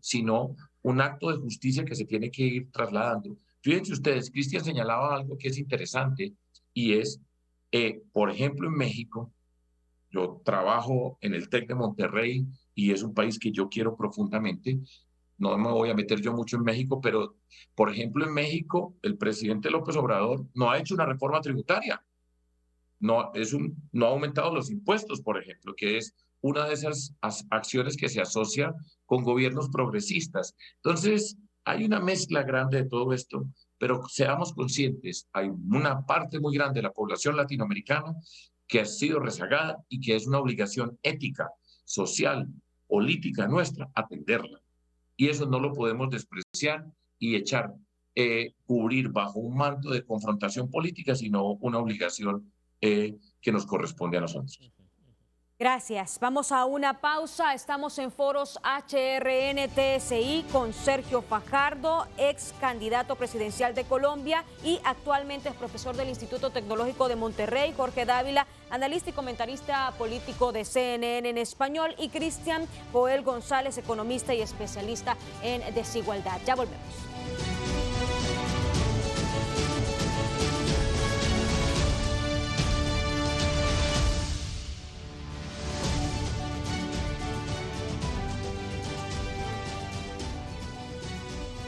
sino un acto de justicia que se tiene que ir trasladando. Fíjense ustedes, Cristian señalaba algo que es interesante y es, por ejemplo, en México, yo trabajo en el TEC de Monterrey y es un país que yo quiero profundamente. No me voy a meter yo mucho en México, pero, por ejemplo, en México, el presidente López Obrador no ha hecho una reforma tributaria. No ha aumentado los impuestos, por ejemplo, que es una de esas acciones que se asocia con gobiernos progresistas. Entonces, hay una mezcla grande de todo esto, pero seamos conscientes, hay una parte muy grande de la población latinoamericana que ha sido rezagada y que es una obligación ética, social, política nuestra atenderla. Y eso no lo podemos despreciar y echar, cubrir bajo un manto de confrontación política, sino una obligación que nos corresponde a nosotros. Gracias. Vamos a una pausa. Estamos en Foros HRN-TSI con Sergio Fajardo, ex candidato presidencial de Colombia y actualmente es profesor del Instituto Tecnológico de Monterrey, Jorge Dávila, analista y comentarista político de CNN en español, y Cristian Joel González, economista y especialista en desigualdad. Ya volvemos.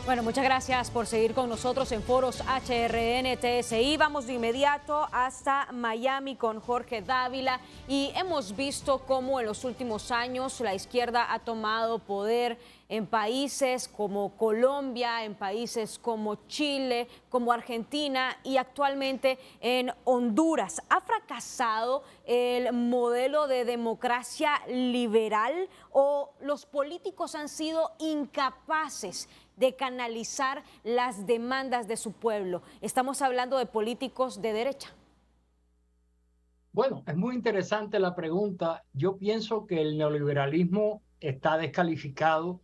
Bueno, muchas gracias por seguir con nosotros en Foros HRN-TSI. Vamos de inmediato hasta Miami con Jorge Dávila y hemos visto cómo en los últimos años la izquierda ha tomado poder en países como Colombia, en países como Chile, como Argentina y actualmente en Honduras. ¿Ha fracasado el modelo de democracia liberal o los políticos han sido incapaces de canalizar las demandas de su pueblo? Estamos hablando de políticos de derecha. Bueno, es muy interesante la pregunta. Yo pienso que el neoliberalismo está descalificado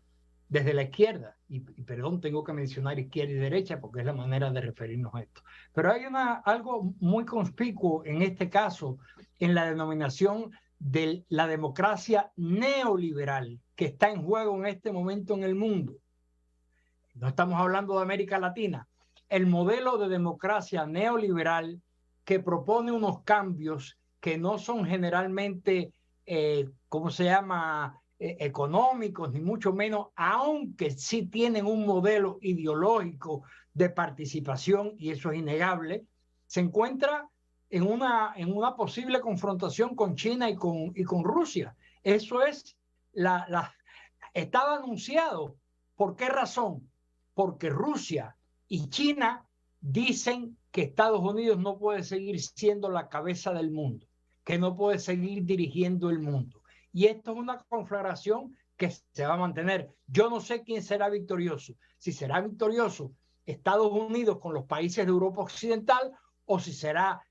desde la izquierda. Y perdón, tengo que mencionar izquierda y derecha porque es la manera de referirnos a esto. Pero hay algo muy conspicuo en este caso, en la denominación de la democracia neoliberal que está en juego en este momento en el mundo. No estamos hablando de América Latina. El modelo de democracia neoliberal que propone unos cambios que no son generalmente, ¿cómo se llama?, económicos, ni mucho menos, aunque sí tienen un modelo ideológico de participación, y eso es innegable, se encuentra en una posible confrontación con China y con Rusia. Eso es, estaba anunciado. ¿Por qué razón? Porque Rusia y China dicen que Estados Unidos no puede seguir siendo la cabeza del mundo, que no puede seguir dirigiendo el mundo. Y esto es una conflagración que se va a mantener. Yo no sé quién será victorioso. Si será victorioso Estados Unidos con los países de Europa Occidental o si será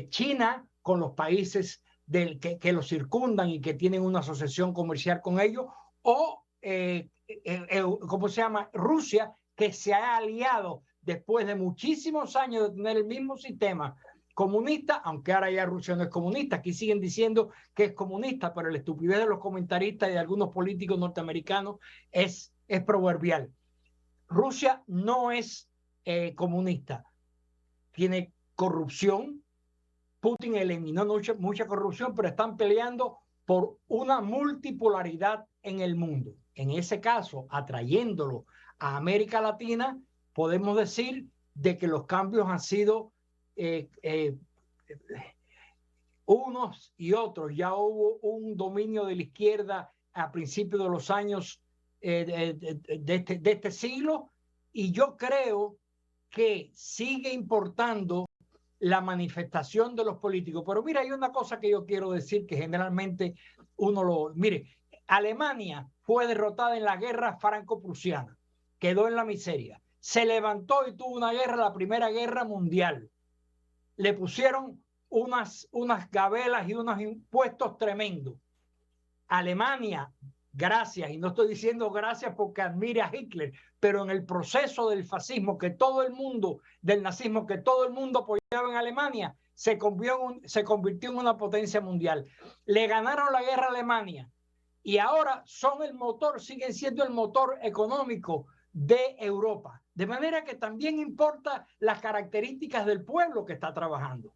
China con los países que los circundan y que tienen una asociación comercial con ellos, o ¿cómo se llama?, Rusia, que se ha aliado después de muchísimos años de tener el mismo sistema comunista, aunque ahora ya Rusia no es comunista. Aquí siguen diciendo que es comunista, pero la estupidez de los comentaristas y de algunos políticos norteamericanos es proverbial. Rusia no es comunista, tiene corrupción. Putin eliminó mucha corrupción, pero están peleando por una multipolaridad en el mundo. En ese caso, atrayéndolo a América Latina, podemos decir de que los cambios han sido unos y otros. Ya hubo un dominio de la izquierda a principios de los años de este siglo, y yo creo que sigue importando la manifestación de los políticos. Pero mira, hay una cosa que yo quiero decir que generalmente mire, Alemania fue derrotada en la guerra franco-prusiana, quedó en la miseria, se levantó y tuvo una guerra, la Primera Guerra Mundial. Le pusieron unas gabelas y unos impuestos tremendos. Alemania, gracias, y no estoy diciendo gracias porque admire a Hitler, pero en el proceso del fascismo que todo el mundo, del nazismo que todo el mundo apoyaba en Alemania, se convirtió en una potencia mundial. Le ganaron la guerra a Alemania y ahora son el motor, siguen siendo el motor económico de Europa. De manera que también importa las características del pueblo que está trabajando.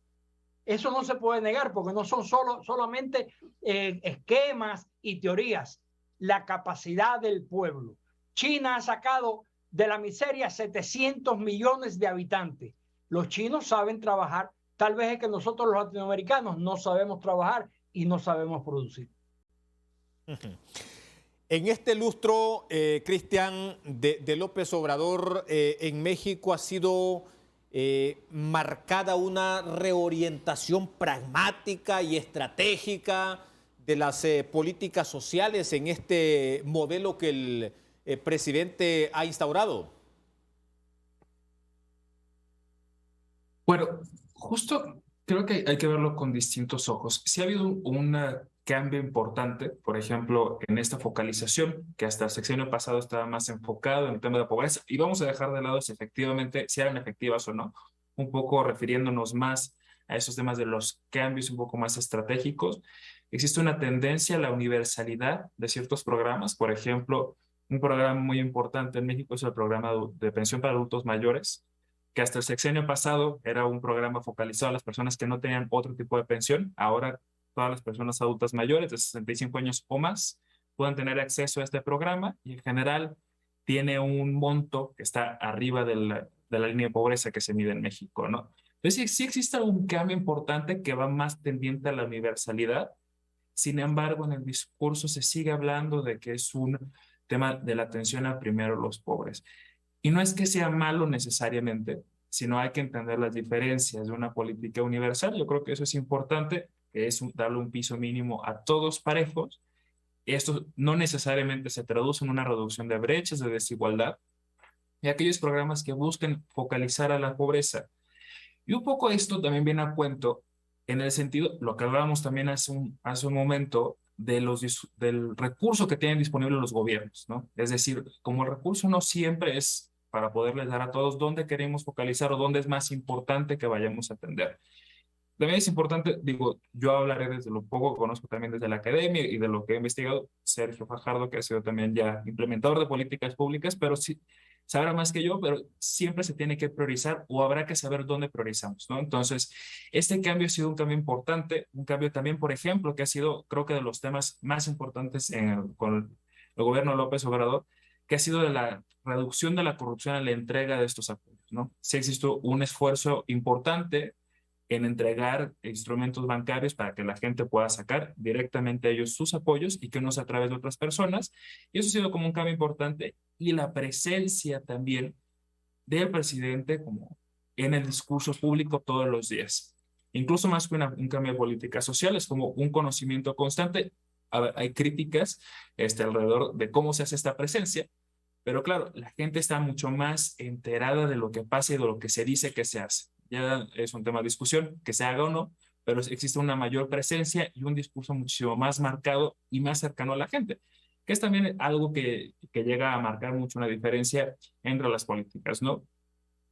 Eso no se puede negar porque no son solamente esquemas y teorías. La capacidad del pueblo. China ha sacado de la miseria 700 millones de habitantes. Los chinos saben trabajar. Tal vez es que nosotros los latinoamericanos no sabemos trabajar y no sabemos producir. En este lustro, Cristian, de López Obrador, en México ha sido marcada una reorientación pragmática y estratégica de las políticas sociales en este modelo que presidente ha instaurado? Bueno, justo creo que hay que verlo con distintos ojos. Sí ha habido un cambio importante, por ejemplo, en esta focalización, que hasta el sexenio pasado estaba más enfocado en el tema de la pobreza, y vamos a dejar de lado si efectivamente, si eran efectivas o no, un poco refiriéndonos más a esos temas de los cambios un poco más estratégicos. Existe una tendencia a la universalidad de ciertos programas, por ejemplo, un programa muy importante en México es el programa de pensión para adultos mayores, que hasta el sexenio pasado era un programa focalizado a las personas que no tenían otro tipo de pensión. Ahora todas las personas adultas mayores de 65 años o más pueden tener acceso a este programa y en general tiene un monto que está arriba de la línea de pobreza que se mide en México, ¿no? Entonces sí existe un cambio importante que va más tendiente a la universalidad. Sin embargo, en el discurso se sigue hablando de que es un tema de la atención a primero los pobres. Y no es que sea malo necesariamente, sino hay que entender las diferencias de una política universal. Yo creo que eso es importante, que es darle un piso mínimo a todos parejos. Esto no necesariamente se traduce en una reducción de brechas, de desigualdad, y aquellos programas que busquen focalizar a la pobreza. Y un poco esto también viene a cuento en el sentido, lo que hablábamos también hace un momento, del recurso que tienen disponible los gobiernos, ¿no? Es decir, como el recurso no siempre es para poderles dar a todos dónde queremos focalizar o dónde es más importante que vayamos a atender. También es importante, digo, yo hablaré desde lo poco que conozco también desde la academia y de lo que he investigado, Sergio Fajardo, que ha sido también ya implementador de políticas públicas, pero sí sabrá más que yo, pero siempre se tiene que priorizar o habrá que saber dónde priorizamos, ¿no? Entonces, este cambio ha sido un cambio importante, un cambio también, por ejemplo, que ha sido, creo que de los temas más importantes con el gobierno de López Obrador, que ha sido de la reducción de la corrupción en la entrega de estos apoyos, ¿no? Sí existe un esfuerzo importante en entregar instrumentos bancarios para que la gente pueda sacar directamente a ellos sus apoyos y que no sea a través de otras personas. Y eso ha sido como un cambio importante y la presencia también del presidente como en el discurso público todos los días. Incluso más que un cambio de política social, es como un conocimiento constante. Hay críticas alrededor de cómo se hace esta presencia, pero claro, la gente está mucho más enterada de lo que pasa y de lo que se dice que se hace. Ya es un tema de discusión, que se haga o no, pero existe una mayor presencia y un discurso muchísimo más marcado y más cercano a la gente, que es también algo que llega a marcar mucho una diferencia entre las políticas, ¿no?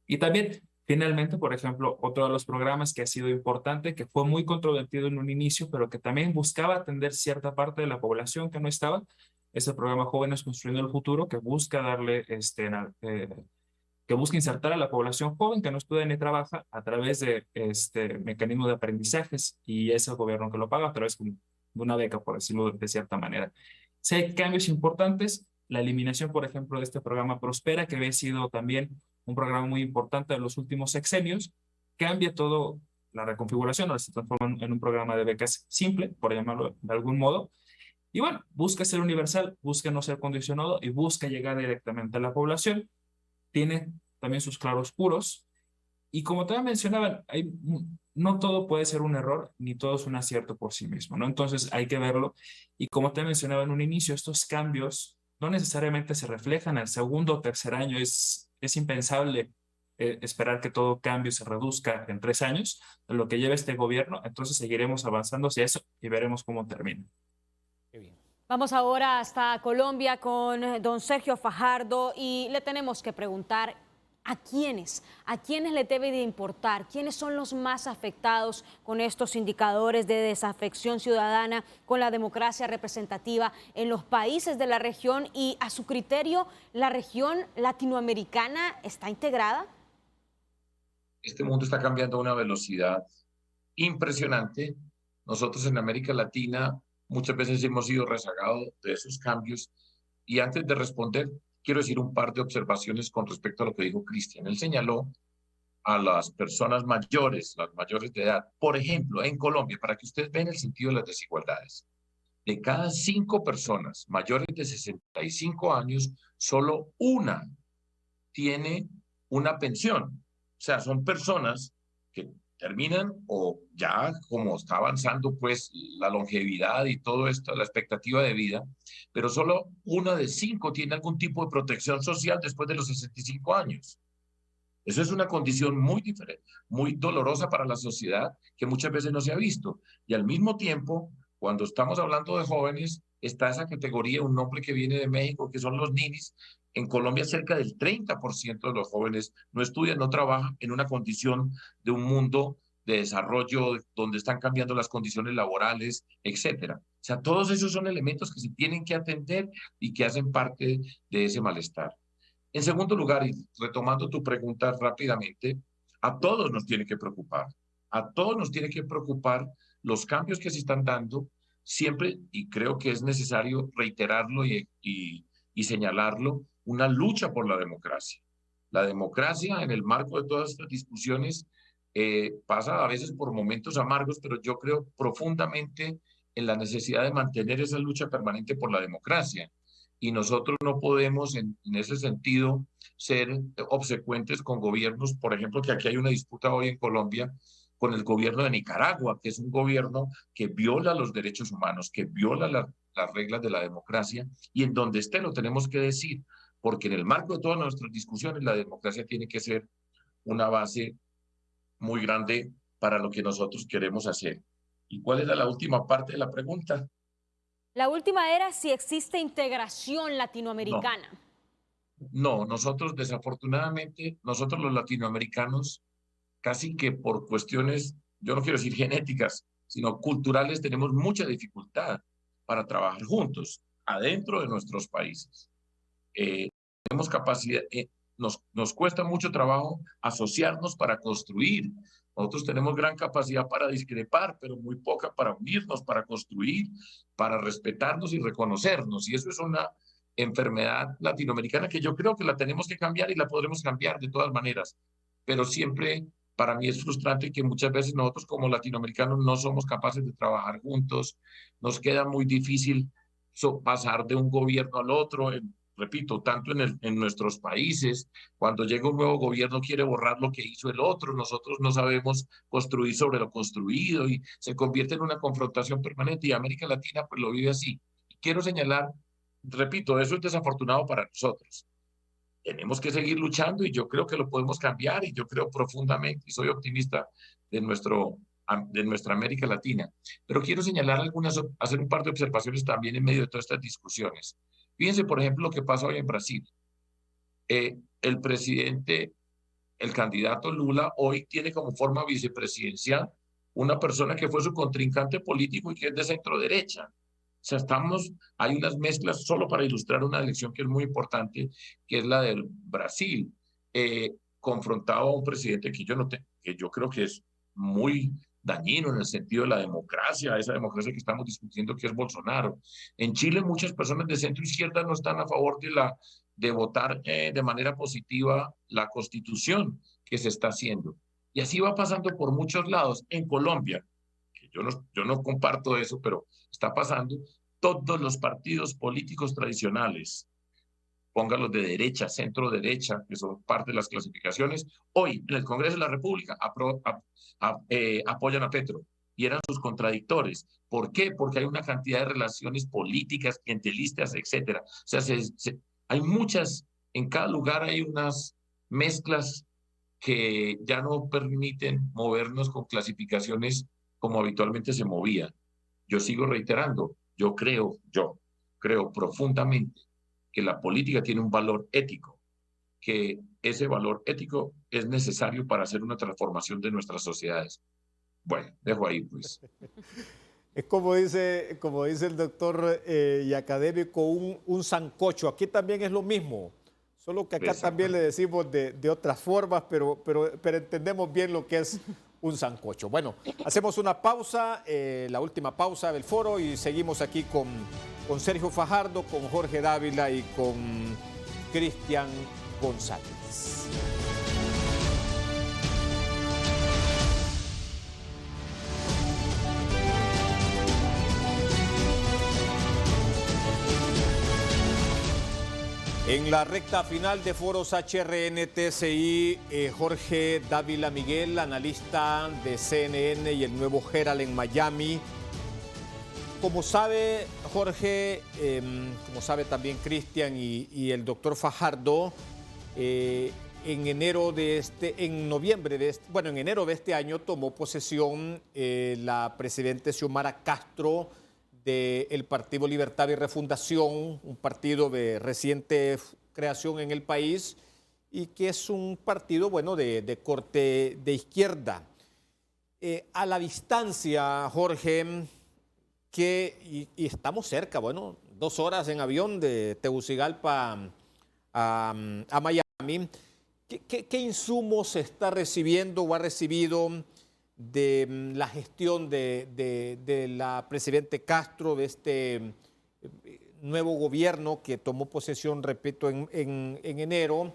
Y también, finalmente, por ejemplo, otro de los programas que ha sido importante, que fue muy controvertido en un inicio, pero que también buscaba atender cierta parte de la población que no estaba, es el programa Jóvenes Construyendo el Futuro, que busca darle que busca insertar a la población joven que no estudia ni trabaja a través de este mecanismo de aprendizajes y es el gobierno que lo paga a través de una beca, por decirlo de cierta manera. Si hay cambios importantes, la eliminación, por ejemplo, de este programa Prospera, que había sido también un programa muy importante de los últimos sexenios, cambia todo la reconfiguración, ahora se transforma en un programa de becas simple, por llamarlo de algún modo, y bueno, busca ser universal, busca no ser condicionado y busca llegar directamente a la población. Tiene también sus claroscuros. Y como también mencionaban, no todo puede ser un error, ni todo es un acierto por sí mismo, ¿no? Entonces hay que verlo. Y como te mencionaba en un inicio, estos cambios no necesariamente se reflejan al segundo o tercer año. Es impensable esperar que todo cambio se reduzca en 3 años, en lo que lleva este gobierno. Entonces seguiremos avanzando hacia eso y veremos cómo termina. Qué bien. Vamos ahora hasta Colombia con don Sergio Fajardo y le tenemos que preguntar a quiénes le debe de importar, quiénes son los más afectados con estos indicadores de desafección ciudadana con la democracia representativa en los países de la región y a su criterio, ¿la región latinoamericana está integrada? Este mundo está cambiando a una velocidad impresionante. Nosotros en América Latina muchas veces hemos sido rezagados de esos cambios. Y antes de responder, quiero decir un par de observaciones con respecto a lo que dijo Cristian. Él señaló a las personas mayores, las mayores de edad. Por ejemplo, en Colombia, para que ustedes vean el sentido de las desigualdades, de cada 5 personas mayores de 65 años, solo una tiene una pensión. O sea, son personas que terminan o ya como está avanzando pues la longevidad y todo esto, la expectativa de vida, pero solo 1 de 5 tiene algún tipo de protección social después de los 65 años. Eso es una condición muy diferente, muy dolorosa para la sociedad que muchas veces no se ha visto. Y al mismo tiempo, cuando estamos hablando de jóvenes, está esa categoría, un nombre que viene de México, que son los ninis. En Colombia cerca del 30% de los jóvenes no estudian, no trabajan en una condición de un mundo de desarrollo donde están cambiando las condiciones laborales, etcétera. O sea, todos esos son elementos que se tienen que atender y que hacen parte de ese malestar. En segundo lugar, y retomando tu pregunta rápidamente, a todos nos tiene que preocupar. A todos nos tiene que preocupar los cambios que se están dando siempre, y creo que es necesario reiterarlo y señalarlo, una lucha por la democracia. La democracia, en el marco de todas estas discusiones, pasa a veces por momentos amargos, pero yo creo profundamente en la necesidad de mantener esa lucha permanente por la democracia. Y nosotros no podemos, en ese sentido, ser obsecuentes con gobiernos. Por ejemplo, que aquí hay una disputa hoy en Colombia con el gobierno de Nicaragua, que es un gobierno que viola los derechos humanos, que viola las reglas de la democracia, y en donde esté lo tenemos que decir, porque en el marco de todas nuestras discusiones, la democracia tiene que ser una base muy grande para lo que nosotros queremos hacer. ¿Y cuál era la última parte de la pregunta? La última era si existe integración latinoamericana. No, nosotros desafortunadamente, nosotros los latinoamericanos, casi que por cuestiones, yo no quiero decir genéticas, sino culturales, tenemos mucha dificultad para trabajar juntos, adentro de nuestros países. Tenemos capacidad, nos cuesta mucho trabajo asociarnos para construir. Nosotros tenemos gran capacidad para discrepar, pero muy poca para unirnos, para construir, para respetarnos y reconocernos. Y eso es una enfermedad latinoamericana que yo creo que la tenemos que cambiar y la podremos cambiar de todas maneras. Pero siempre para mí es frustrante que muchas veces nosotros como latinoamericanos no somos capaces de trabajar juntos. Nos queda muy difícil pasar de un gobierno al otro. Repito, tanto en nuestros países, cuando llega un nuevo gobierno quiere borrar lo que hizo el otro, nosotros no sabemos construir sobre lo construido y se convierte en una confrontación permanente, y América Latina pues lo vive así. Y quiero señalar, repito, eso es desafortunado para nosotros. Tenemos que seguir luchando y yo creo que lo podemos cambiar, y yo creo profundamente y soy optimista de nuestra América Latina. Pero quiero señalar hacer un par de observaciones también en medio de todas estas discusiones. Fíjense, por ejemplo, lo que pasa hoy en Brasil. El presidente, el candidato Lula, hoy tiene como forma vicepresidencial una persona que fue su contrincante político y que es de centro derecha. O sea, hay unas mezclas, solo para ilustrar una elección que es muy importante, que es la del Brasil, confrontado a un presidente que yo creo que es muy dañino en el sentido de la democracia, esa democracia que estamos discutiendo, que es Bolsonaro. En Chile muchas personas de centro izquierda no están a favor de votar de manera positiva la constitución que se está haciendo. Y así va pasando por muchos lados. En Colombia, que yo no comparto eso, pero está pasando, todos los partidos políticos tradicionales, póngalos de derecha, centro derecha, que son parte de las clasificaciones, hoy en el Congreso de la República apoyan a Petro y eran sus contradictores. ¿Por qué? Porque hay una cantidad de relaciones políticas, clientelistas, etcétera. O sea, hay muchas, en cada lugar hay unas mezclas que ya no permiten movernos con clasificaciones como habitualmente se movía. Yo sigo reiterando, yo creo profundamente que la política tiene un valor ético, que ese valor ético es necesario para hacer una transformación de nuestras sociedades. Bueno, dejo ahí pues. Es como dice el doctor y académico, un sancocho. Aquí también es lo mismo, solo que acá también le decimos de otras formas, pero entendemos bien lo que es un sancocho. Bueno, hacemos una pausa, la última pausa del foro, y seguimos aquí con Sergio Fajardo, con Jorge Dávila y con Cristian González. En la recta final de foros HRN-TSI, Jorge Dávila Miguel, analista de CNN y el Nuevo Herald en Miami. Como sabe Jorge, como sabe también Cristian y el doctor Fajardo, en enero de este año tomó posesión la presidenta Xiomara Castro del Partido Libertad y Refundación, un partido de reciente creación en el país y que es un partido, bueno, de corte de izquierda. A la distancia, Jorge, y estamos cerca, bueno, 2 horas en avión de Tegucigalpa a Miami. ¿Qué insumos se está recibiendo o ha recibido de la gestión de la presidenta Castro, de este nuevo gobierno que tomó posesión, repito, en enero?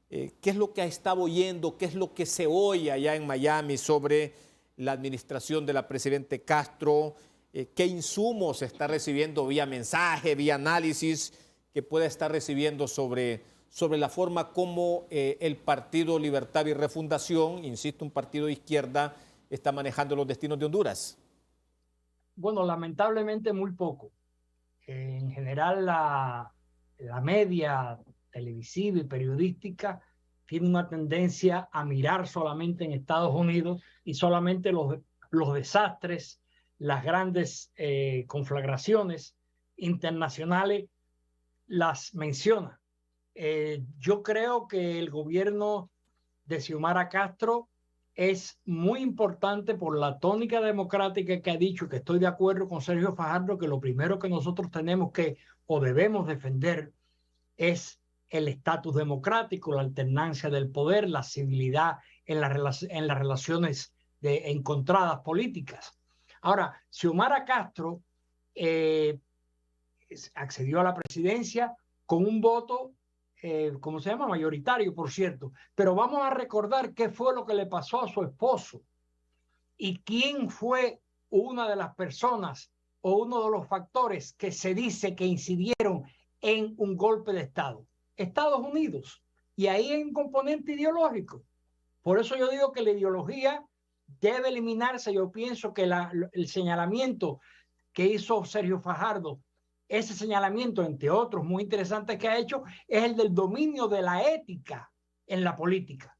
¿Qué es lo que ha estado oyendo? ¿Qué es lo que se oye allá en Miami sobre la administración de la presidenta Castro? ¿Qué insumos se está recibiendo vía mensaje, vía análisis que pueda estar recibiendo sobre la forma como el Partido Libertad y Refundación, insisto, un partido de izquierda, está manejando los destinos de Honduras? Bueno, lamentablemente muy poco. En general, la media televisiva y periodística tiene una tendencia a mirar solamente en Estados Unidos y solamente los desastres, las grandes conflagraciones internacionales las menciona. Yo creo que el gobierno de Xiomara Castro es muy importante por la tónica democrática que ha dicho, que estoy de acuerdo con Sergio Fajardo, que lo primero que nosotros tenemos que o debemos defender es el estatus democrático, la alternancia del poder, la civilidad en las relaciones encontradas políticas. Ahora, Xiomara Castro accedió a la presidencia con un voto ¿cómo se llama? Mayoritario, por cierto. Pero vamos a recordar qué fue lo que le pasó a su esposo y quién fue una de las personas o uno de los factores que se dice que incidieron en un golpe de Estado. Estados Unidos. Y ahí hay un componente ideológico. Por eso yo digo que la ideología debe eliminarse. Yo pienso que el señalamiento que hizo Sergio Fajardo, ese señalamiento, entre otros muy interesantes que ha hecho, es el del dominio de la ética en la política.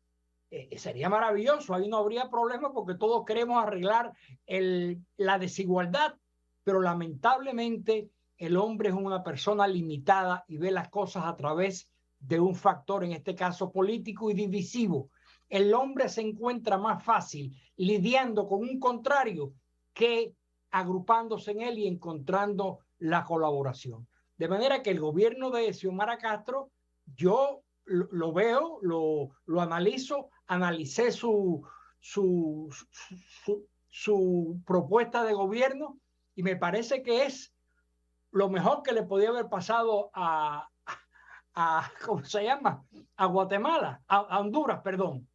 Sería maravilloso, ahí no habría problema porque todos queremos arreglar la desigualdad, pero lamentablemente el hombre es una persona limitada y ve las cosas a través de un factor, en este caso político y divisivo. El hombre se encuentra más fácil lidiando con un contrario que agrupándose en él y encontrando la colaboración. De manera que el gobierno de Xiomara Castro, yo lo veo, lo analizo, analicé su propuesta de gobierno y me parece que es lo mejor que le podía haber pasado a ¿cómo se llama? A Guatemala, a Honduras, perdón.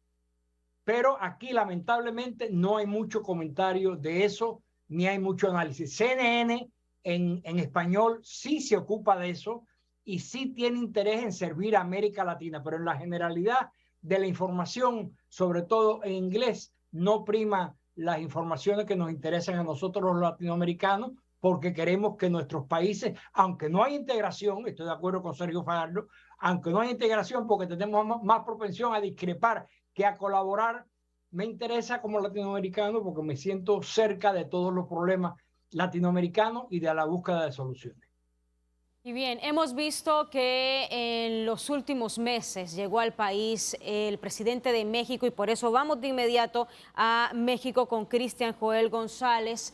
Pero aquí lamentablemente no hay mucho comentario de eso, ni hay mucho análisis. CNN en español sí se ocupa de eso y sí tiene interés en servir a América Latina, pero en la generalidad de la información, sobre todo en inglés, no prima las informaciones que nos interesan a nosotros los latinoamericanos, porque queremos que nuestros países, aunque no hay integración, estoy de acuerdo con Sergio Fajardo, aunque no hay integración porque tenemos más propensión a discrepar que a colaborar, me interesa como latinoamericano porque me siento cerca de todos los problemas latinoamericanos y de la búsqueda de soluciones. Y bien, hemos visto que en los últimos meses llegó al país el presidente de México y por eso vamos de inmediato a México con Cristian Joel González.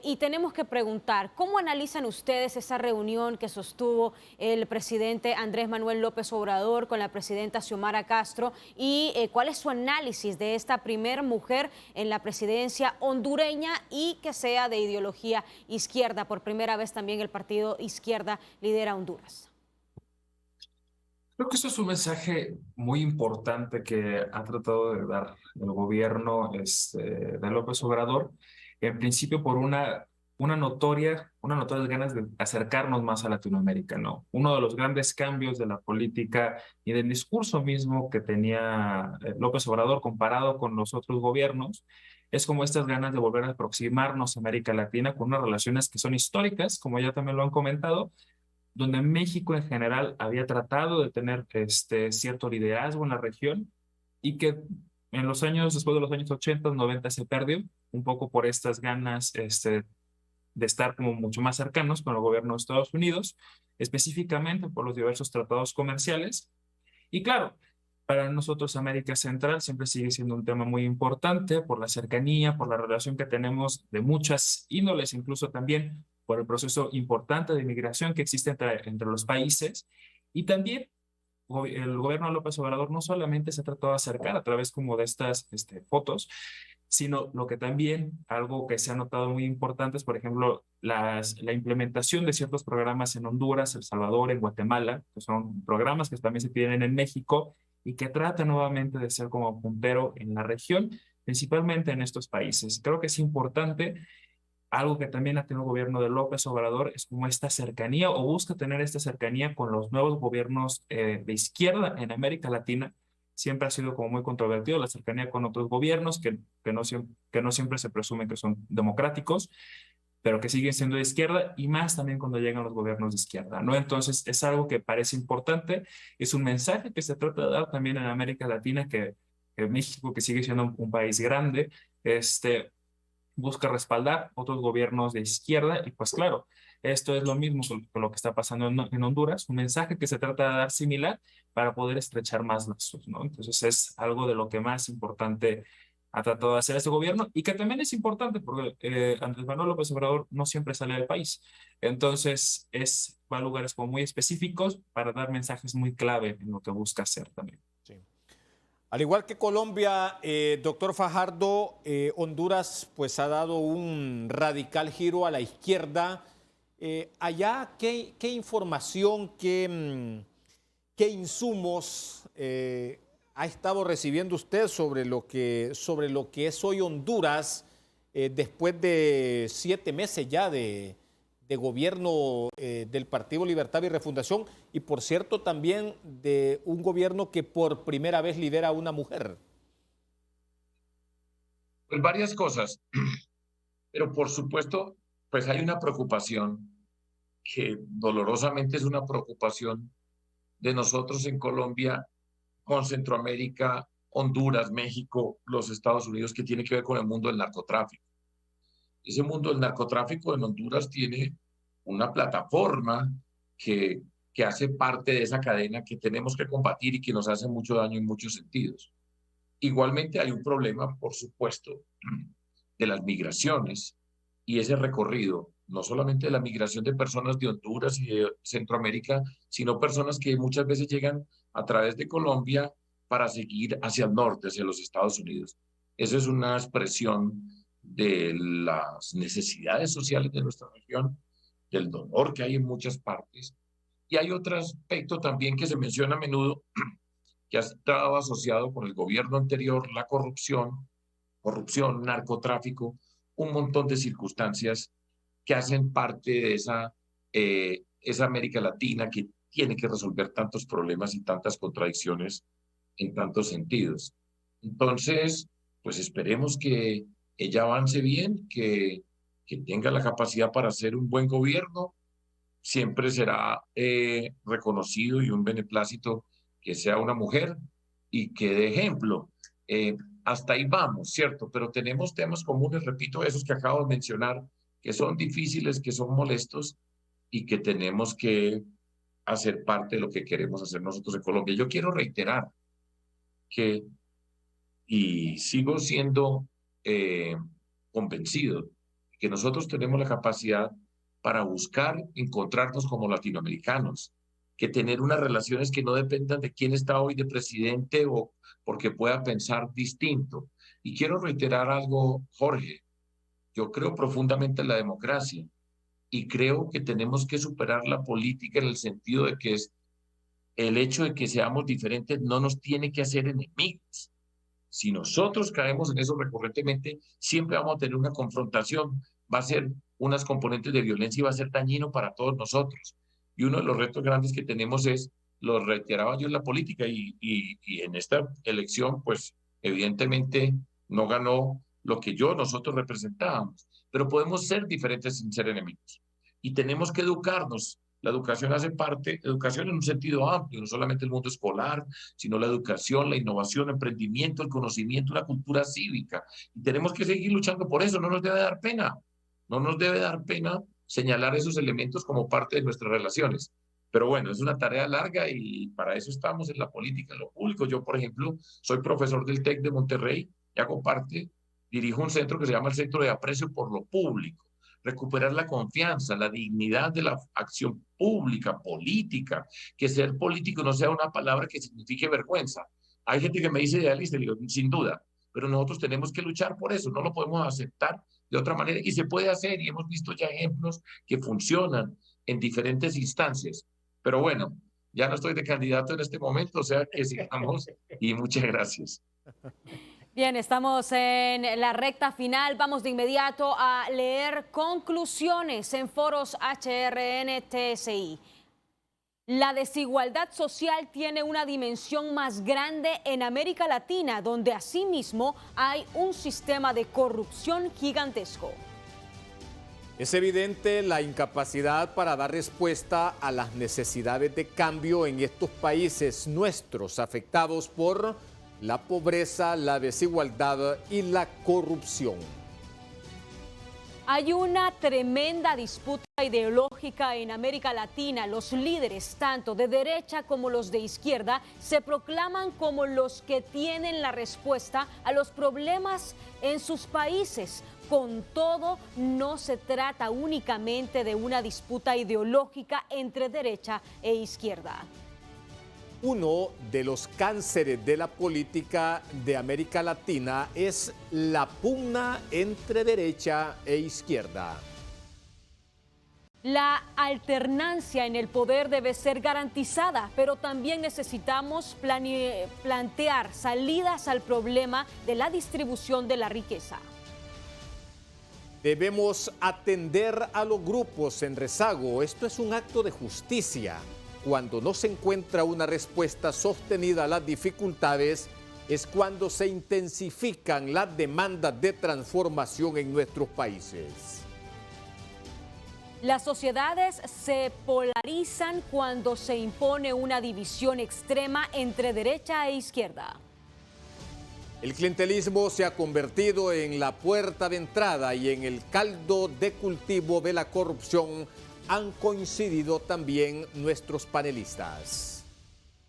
Y tenemos que preguntar, ¿cómo analizan ustedes esa reunión que sostuvo el presidente Andrés Manuel López Obrador con la presidenta Xiomara Castro? ¿Y cuál es su análisis de esta primer mujer en la presidencia hondureña y que sea de ideología izquierda? Por primera vez también el partido izquierda lidera Honduras. Creo que eso es un mensaje muy importante que ha tratado de dar el gobierno de López Obrador. En principio por un una notorias ganas de acercarnos más a Latinoamérica, ¿no? Uno de los grandes cambios de la política y del discurso mismo que tenía López Obrador comparado con los otros gobiernos es como estas ganas de volver a aproximarnos a América Latina con unas relaciones que son históricas, como ya también lo han comentado, donde México en general había tratado de tener cierto liderazgo en la región y que en los años, después de los años 80, 90 se perdió un poco por estas ganas de estar como mucho más cercanos con el gobierno de Estados Unidos, específicamente por los diversos tratados comerciales. Y claro, para nosotros América Central siempre sigue siendo un tema muy importante por la cercanía, por la relación que tenemos de muchas índoles, incluso también por el proceso importante de inmigración que existe entre los países. Y también el gobierno de López Obrador no solamente se ha tratado de acercar a través como de estas fotos, sino lo que también, algo que se ha notado muy importante es, por ejemplo, la implementación de ciertos programas en Honduras, El Salvador, en Guatemala, que son programas que también se tienen en México y que tratan nuevamente de ser como puntero en la región, principalmente en estos países. Creo que es importante. Algo que también ha tenido el gobierno de López Obrador es como esta cercanía o busca tener esta cercanía con los nuevos gobiernos de izquierda en América Latina. Siempre ha sido como muy controvertido la cercanía con otros gobiernos que no siempre se presumen que son democráticos, pero que siguen siendo de izquierda y más también cuando llegan los gobiernos de izquierda, ¿no? Entonces es algo que parece importante, es un mensaje que se trata de dar también en América Latina que México, que sigue siendo un país grande, busca respaldar otros gobiernos de izquierda y pues claro, esto es lo mismo con lo que está pasando en Honduras, un mensaje que se trata de dar similar para poder estrechar más lazos, ¿no? Entonces es algo de lo que más importante ha tratado de hacer este gobierno y que también es importante porque Andrés Manuel López Obrador no siempre sale del país, entonces va a lugares como muy específicos para dar mensajes muy clave en lo que busca hacer también. Sí. Al igual que Colombia, doctor Fajardo, Honduras pues ha dado un radical giro a la izquierda. Allá, ¿qué información, qué insumos ha estado recibiendo usted sobre lo que es hoy Honduras después de 7 meses ya de gobierno del Partido Libertad y Refundación y, por cierto, también de un gobierno que por primera vez lidera a una mujer? Pues varias cosas, pero por supuesto, pues hay una preocupación que dolorosamente es una preocupación de nosotros en Colombia, con Centroamérica, Honduras, México, los Estados Unidos, que tiene que ver con el mundo del narcotráfico. Ese mundo del narcotráfico en Honduras tiene una plataforma que hace parte de esa cadena que tenemos que combatir y que nos hace mucho daño en muchos sentidos. Igualmente hay un problema, por supuesto, de las migraciones y ese recorrido, no solamente de la migración de personas de Honduras y de Centroamérica, sino personas que muchas veces llegan a través de Colombia para seguir hacia el norte, hacia los Estados Unidos. Eso es una expresión de las necesidades sociales de nuestra región, del dolor que hay en muchas partes. Y hay otro aspecto también que se menciona a menudo, que ha estado asociado con el gobierno anterior, la corrupción, narcotráfico, un montón de circunstancias que hacen parte de esa América Latina que tiene que resolver tantos problemas y tantas contradicciones en tantos sentidos. Entonces, pues esperemos que ella avance bien, que tenga la capacidad para hacer un buen gobierno. Siempre será reconocido y un beneplácito que sea una mujer y que dé ejemplo. Hasta ahí vamos, ¿cierto? Pero tenemos temas comunes, repito, esos que acabo de mencionar, que son difíciles, que son molestos y que tenemos que hacer parte de lo que queremos hacer nosotros en Colombia. Yo quiero reiterar que, y sigo siendo convencido, que nosotros tenemos la capacidad para buscar encontrarnos como latinoamericanos, que tener unas relaciones que no dependan de quién está hoy de presidente o porque pueda pensar distinto. Y quiero reiterar algo, Jorge, yo creo profundamente en la democracia y creo que tenemos que superar la política en el sentido de que el hecho de que seamos diferentes no nos tiene que hacer enemigos. Si nosotros caemos en eso recurrentemente, siempre vamos a tener una confrontación, va a ser unas componentes de violencia y va a ser dañino para todos nosotros. Y uno de los retos grandes que tenemos es, lo reiteraba yo en la política y en esta elección, pues evidentemente no ganó lo que nosotros representábamos, pero podemos ser diferentes sin ser enemigos. Y tenemos que educarnos. La educación hace parte, educación en un sentido amplio, no solamente el mundo escolar, sino la educación, la innovación, el emprendimiento, el conocimiento, la cultura cívica. Y tenemos que seguir luchando por eso, no nos debe dar pena. No nos debe dar pena señalar esos elementos como parte de nuestras relaciones. Pero bueno, es una tarea larga y para eso estamos en la política, en lo público. Yo, por ejemplo, soy profesor del TEC de Monterrey y hago parte, dirijo un centro que se llama el Centro de Aprecio por lo Público. Recuperar la confianza, la dignidad de la acción pública, política, que ser político no sea una palabra que signifique vergüenza. Hay gente que me dice idealista, y digo, sin duda, pero nosotros tenemos que luchar por eso, no lo podemos aceptar de otra manera y se puede hacer y hemos visto ya ejemplos que funcionan en diferentes instancias. Pero bueno, ya no estoy de candidato en este momento, o sea que sigamos y muchas gracias. Bien, estamos en la recta final. Vamos de inmediato a leer conclusiones en foros HRN-TSI. La desigualdad social tiene una dimensión más grande en América Latina, donde asimismo hay un sistema de corrupción gigantesco. Es evidente la incapacidad para dar respuesta a las necesidades de cambio en estos países nuestros afectados por la pobreza, la desigualdad y la corrupción. Hay una tremenda disputa ideológica en América Latina. Los líderes, tanto de derecha como los de izquierda, se proclaman como los que tienen la respuesta a los problemas en sus países. Con todo, no se trata únicamente de una disputa ideológica entre derecha e izquierda. Uno de los cánceres de la política de América Latina es la pugna entre derecha e izquierda. La alternancia en el poder debe ser garantizada, pero también necesitamos plantear salidas al problema de la distribución de la riqueza. Debemos atender a los grupos en rezago. Esto es un acto de justicia. Cuando no se encuentra una respuesta sostenida a las dificultades, es cuando se intensifican las demandas de transformación en nuestros países. Las sociedades se polarizan cuando se impone una división extrema entre derecha e izquierda. El clientelismo se ha convertido en la puerta de entrada y en el caldo de cultivo de la corrupción. Han coincidido también nuestros panelistas.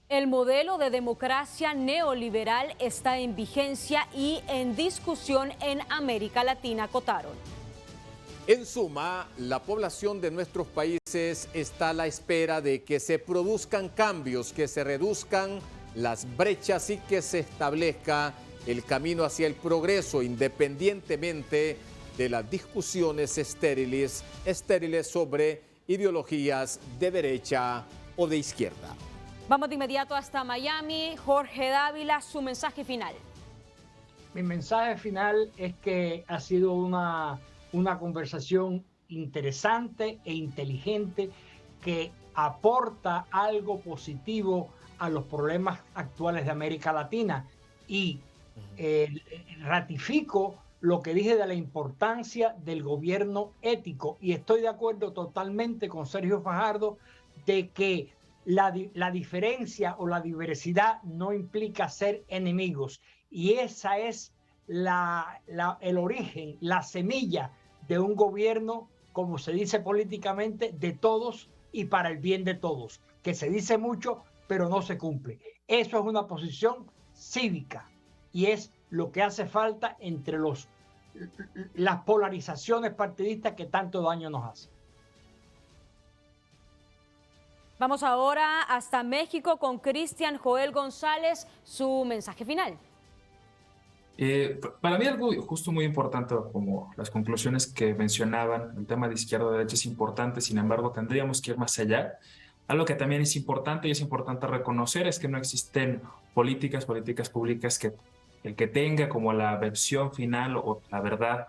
El modelo de democracia neoliberal está en vigencia y en discusión en América Latina, acotaron. En suma, la población de nuestros países está a la espera de que se produzcan cambios, que se reduzcan las brechas y que se establezca el camino hacia el progreso, independientemente de las discusiones estériles sobre ideologías de derecha o de izquierda. Vamos de inmediato hasta Miami. Jorge Dávila, su mensaje final. Mi mensaje final es que ha sido una conversación interesante e inteligente que aporta algo positivo a los problemas actuales de América Latina y ratifico lo que dije de la importancia del gobierno ético y estoy de acuerdo totalmente con Sergio Fajardo de que la diferencia o la diversidad no implica ser enemigos y esa es el origen, la semilla de un gobierno, como se dice políticamente, de todos y para el bien de todos, que se dice mucho pero no se cumple. Eso es una posición cívica y es lo que hace falta entre las polarizaciones partidistas que tanto daño nos hacen. Vamos ahora hasta México con Cristian Joel González, su mensaje final. Para mí algo justo muy importante, como las conclusiones que mencionaban, el tema de izquierda o derecha es importante, sin embargo tendríamos que ir más allá. Algo que también es importante y es importante reconocer es que no existen políticas públicas que el que tenga como la versión final o la verdad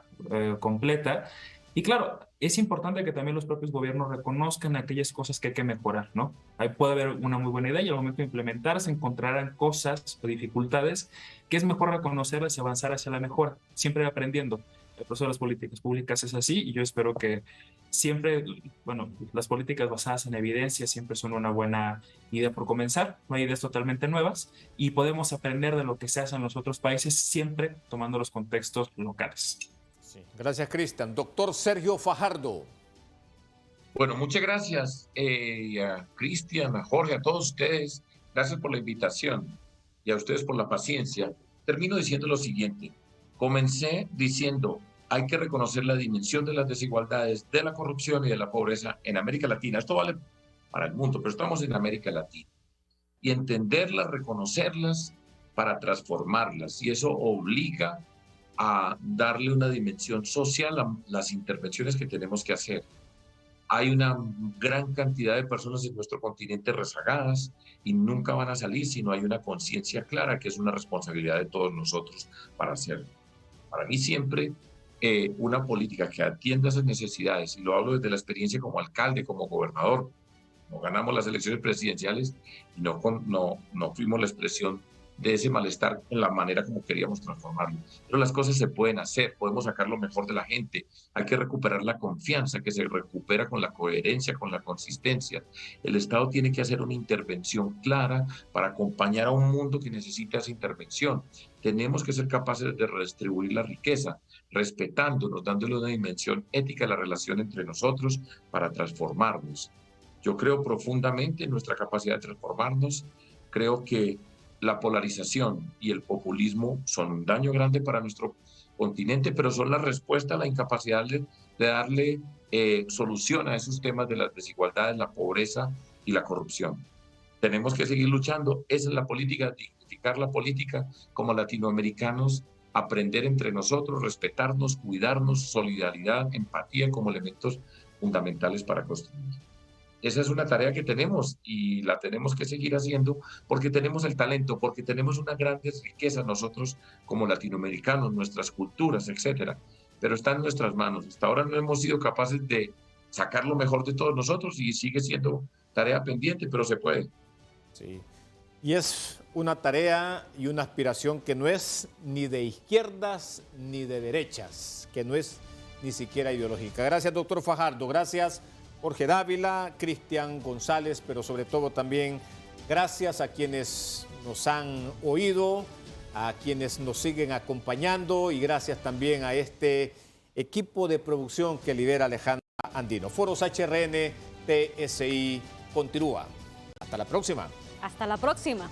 completa. Y claro, es importante que también los propios gobiernos reconozcan aquellas cosas que hay que mejorar, ¿no? Ahí puede haber una muy buena idea y al momento de implementar se encontrarán cosas o dificultades que es mejor reconocerlas y avanzar hacia la mejora, siempre aprendiendo. El proceso de las políticas públicas es así y yo espero que siempre, bueno, las políticas basadas en evidencia siempre son una buena idea por comenzar, no hay ideas totalmente nuevas y podemos aprender de lo que se hace en los otros países siempre tomando los contextos locales. Sí. Gracias, Cristian. Doctor Sergio Fajardo. Bueno, muchas gracias a Cristian, a Jorge, a todos ustedes. Gracias por la invitación y a ustedes por la paciencia. Termino diciendo lo siguiente. Comencé diciendo, hay que reconocer la dimensión de las desigualdades, de la corrupción y de la pobreza en América Latina. Esto vale para el mundo, pero estamos en América Latina. Y entenderlas, reconocerlas para transformarlas. Y eso obliga a darle una dimensión social a las intervenciones que tenemos que hacer. Hay una gran cantidad de personas en nuestro continente rezagadas y nunca van a salir si no hay una conciencia clara, que es una responsabilidad de todos nosotros para hacerlo. Para mí siempre una política que atienda esas necesidades, y lo hablo desde la experiencia como alcalde, como gobernador. No ganamos las elecciones presidenciales y no fuimos la expresión de ese malestar en la manera como queríamos transformarlo. Pero las cosas se pueden hacer, podemos sacar lo mejor de la gente. Hay que recuperar la confianza que se recupera con la coherencia, con la consistencia. El Estado tiene que hacer una intervención clara para acompañar a un mundo que necesita esa intervención. Tenemos que ser capaces de redistribuir la riqueza, respetándonos, dándole una dimensión ética a la relación entre nosotros para transformarnos. Yo creo profundamente en nuestra capacidad de transformarnos. Creo que la polarización y el populismo son un daño grande para nuestro continente, pero son la respuesta a la incapacidad de darle solución a esos temas de las desigualdades, la pobreza y la corrupción. Tenemos que seguir luchando. Esa es la política, dignificar la política como latinoamericanos, aprender entre nosotros, respetarnos, cuidarnos, solidaridad, empatía como elementos fundamentales para construir. Esa es una tarea que tenemos y la tenemos que seguir haciendo porque tenemos el talento, porque tenemos una gran riqueza nosotros como latinoamericanos, nuestras culturas, etcétera. Pero está en nuestras manos. Hasta ahora no hemos sido capaces de sacar lo mejor de todos nosotros y sigue siendo tarea pendiente, pero se puede. Sí. Y es una tarea y una aspiración que no es ni de izquierdas ni de derechas, que no es ni siquiera ideológica. Gracias, doctor Fajardo. Gracias, Jorge Dávila, Cristian González, pero sobre todo también gracias a quienes nos han oído, a quienes nos siguen acompañando y gracias también a este equipo de producción que lidera Alejandra Andino. Foros HRN TSI continúa. Hasta la próxima. Hasta la próxima.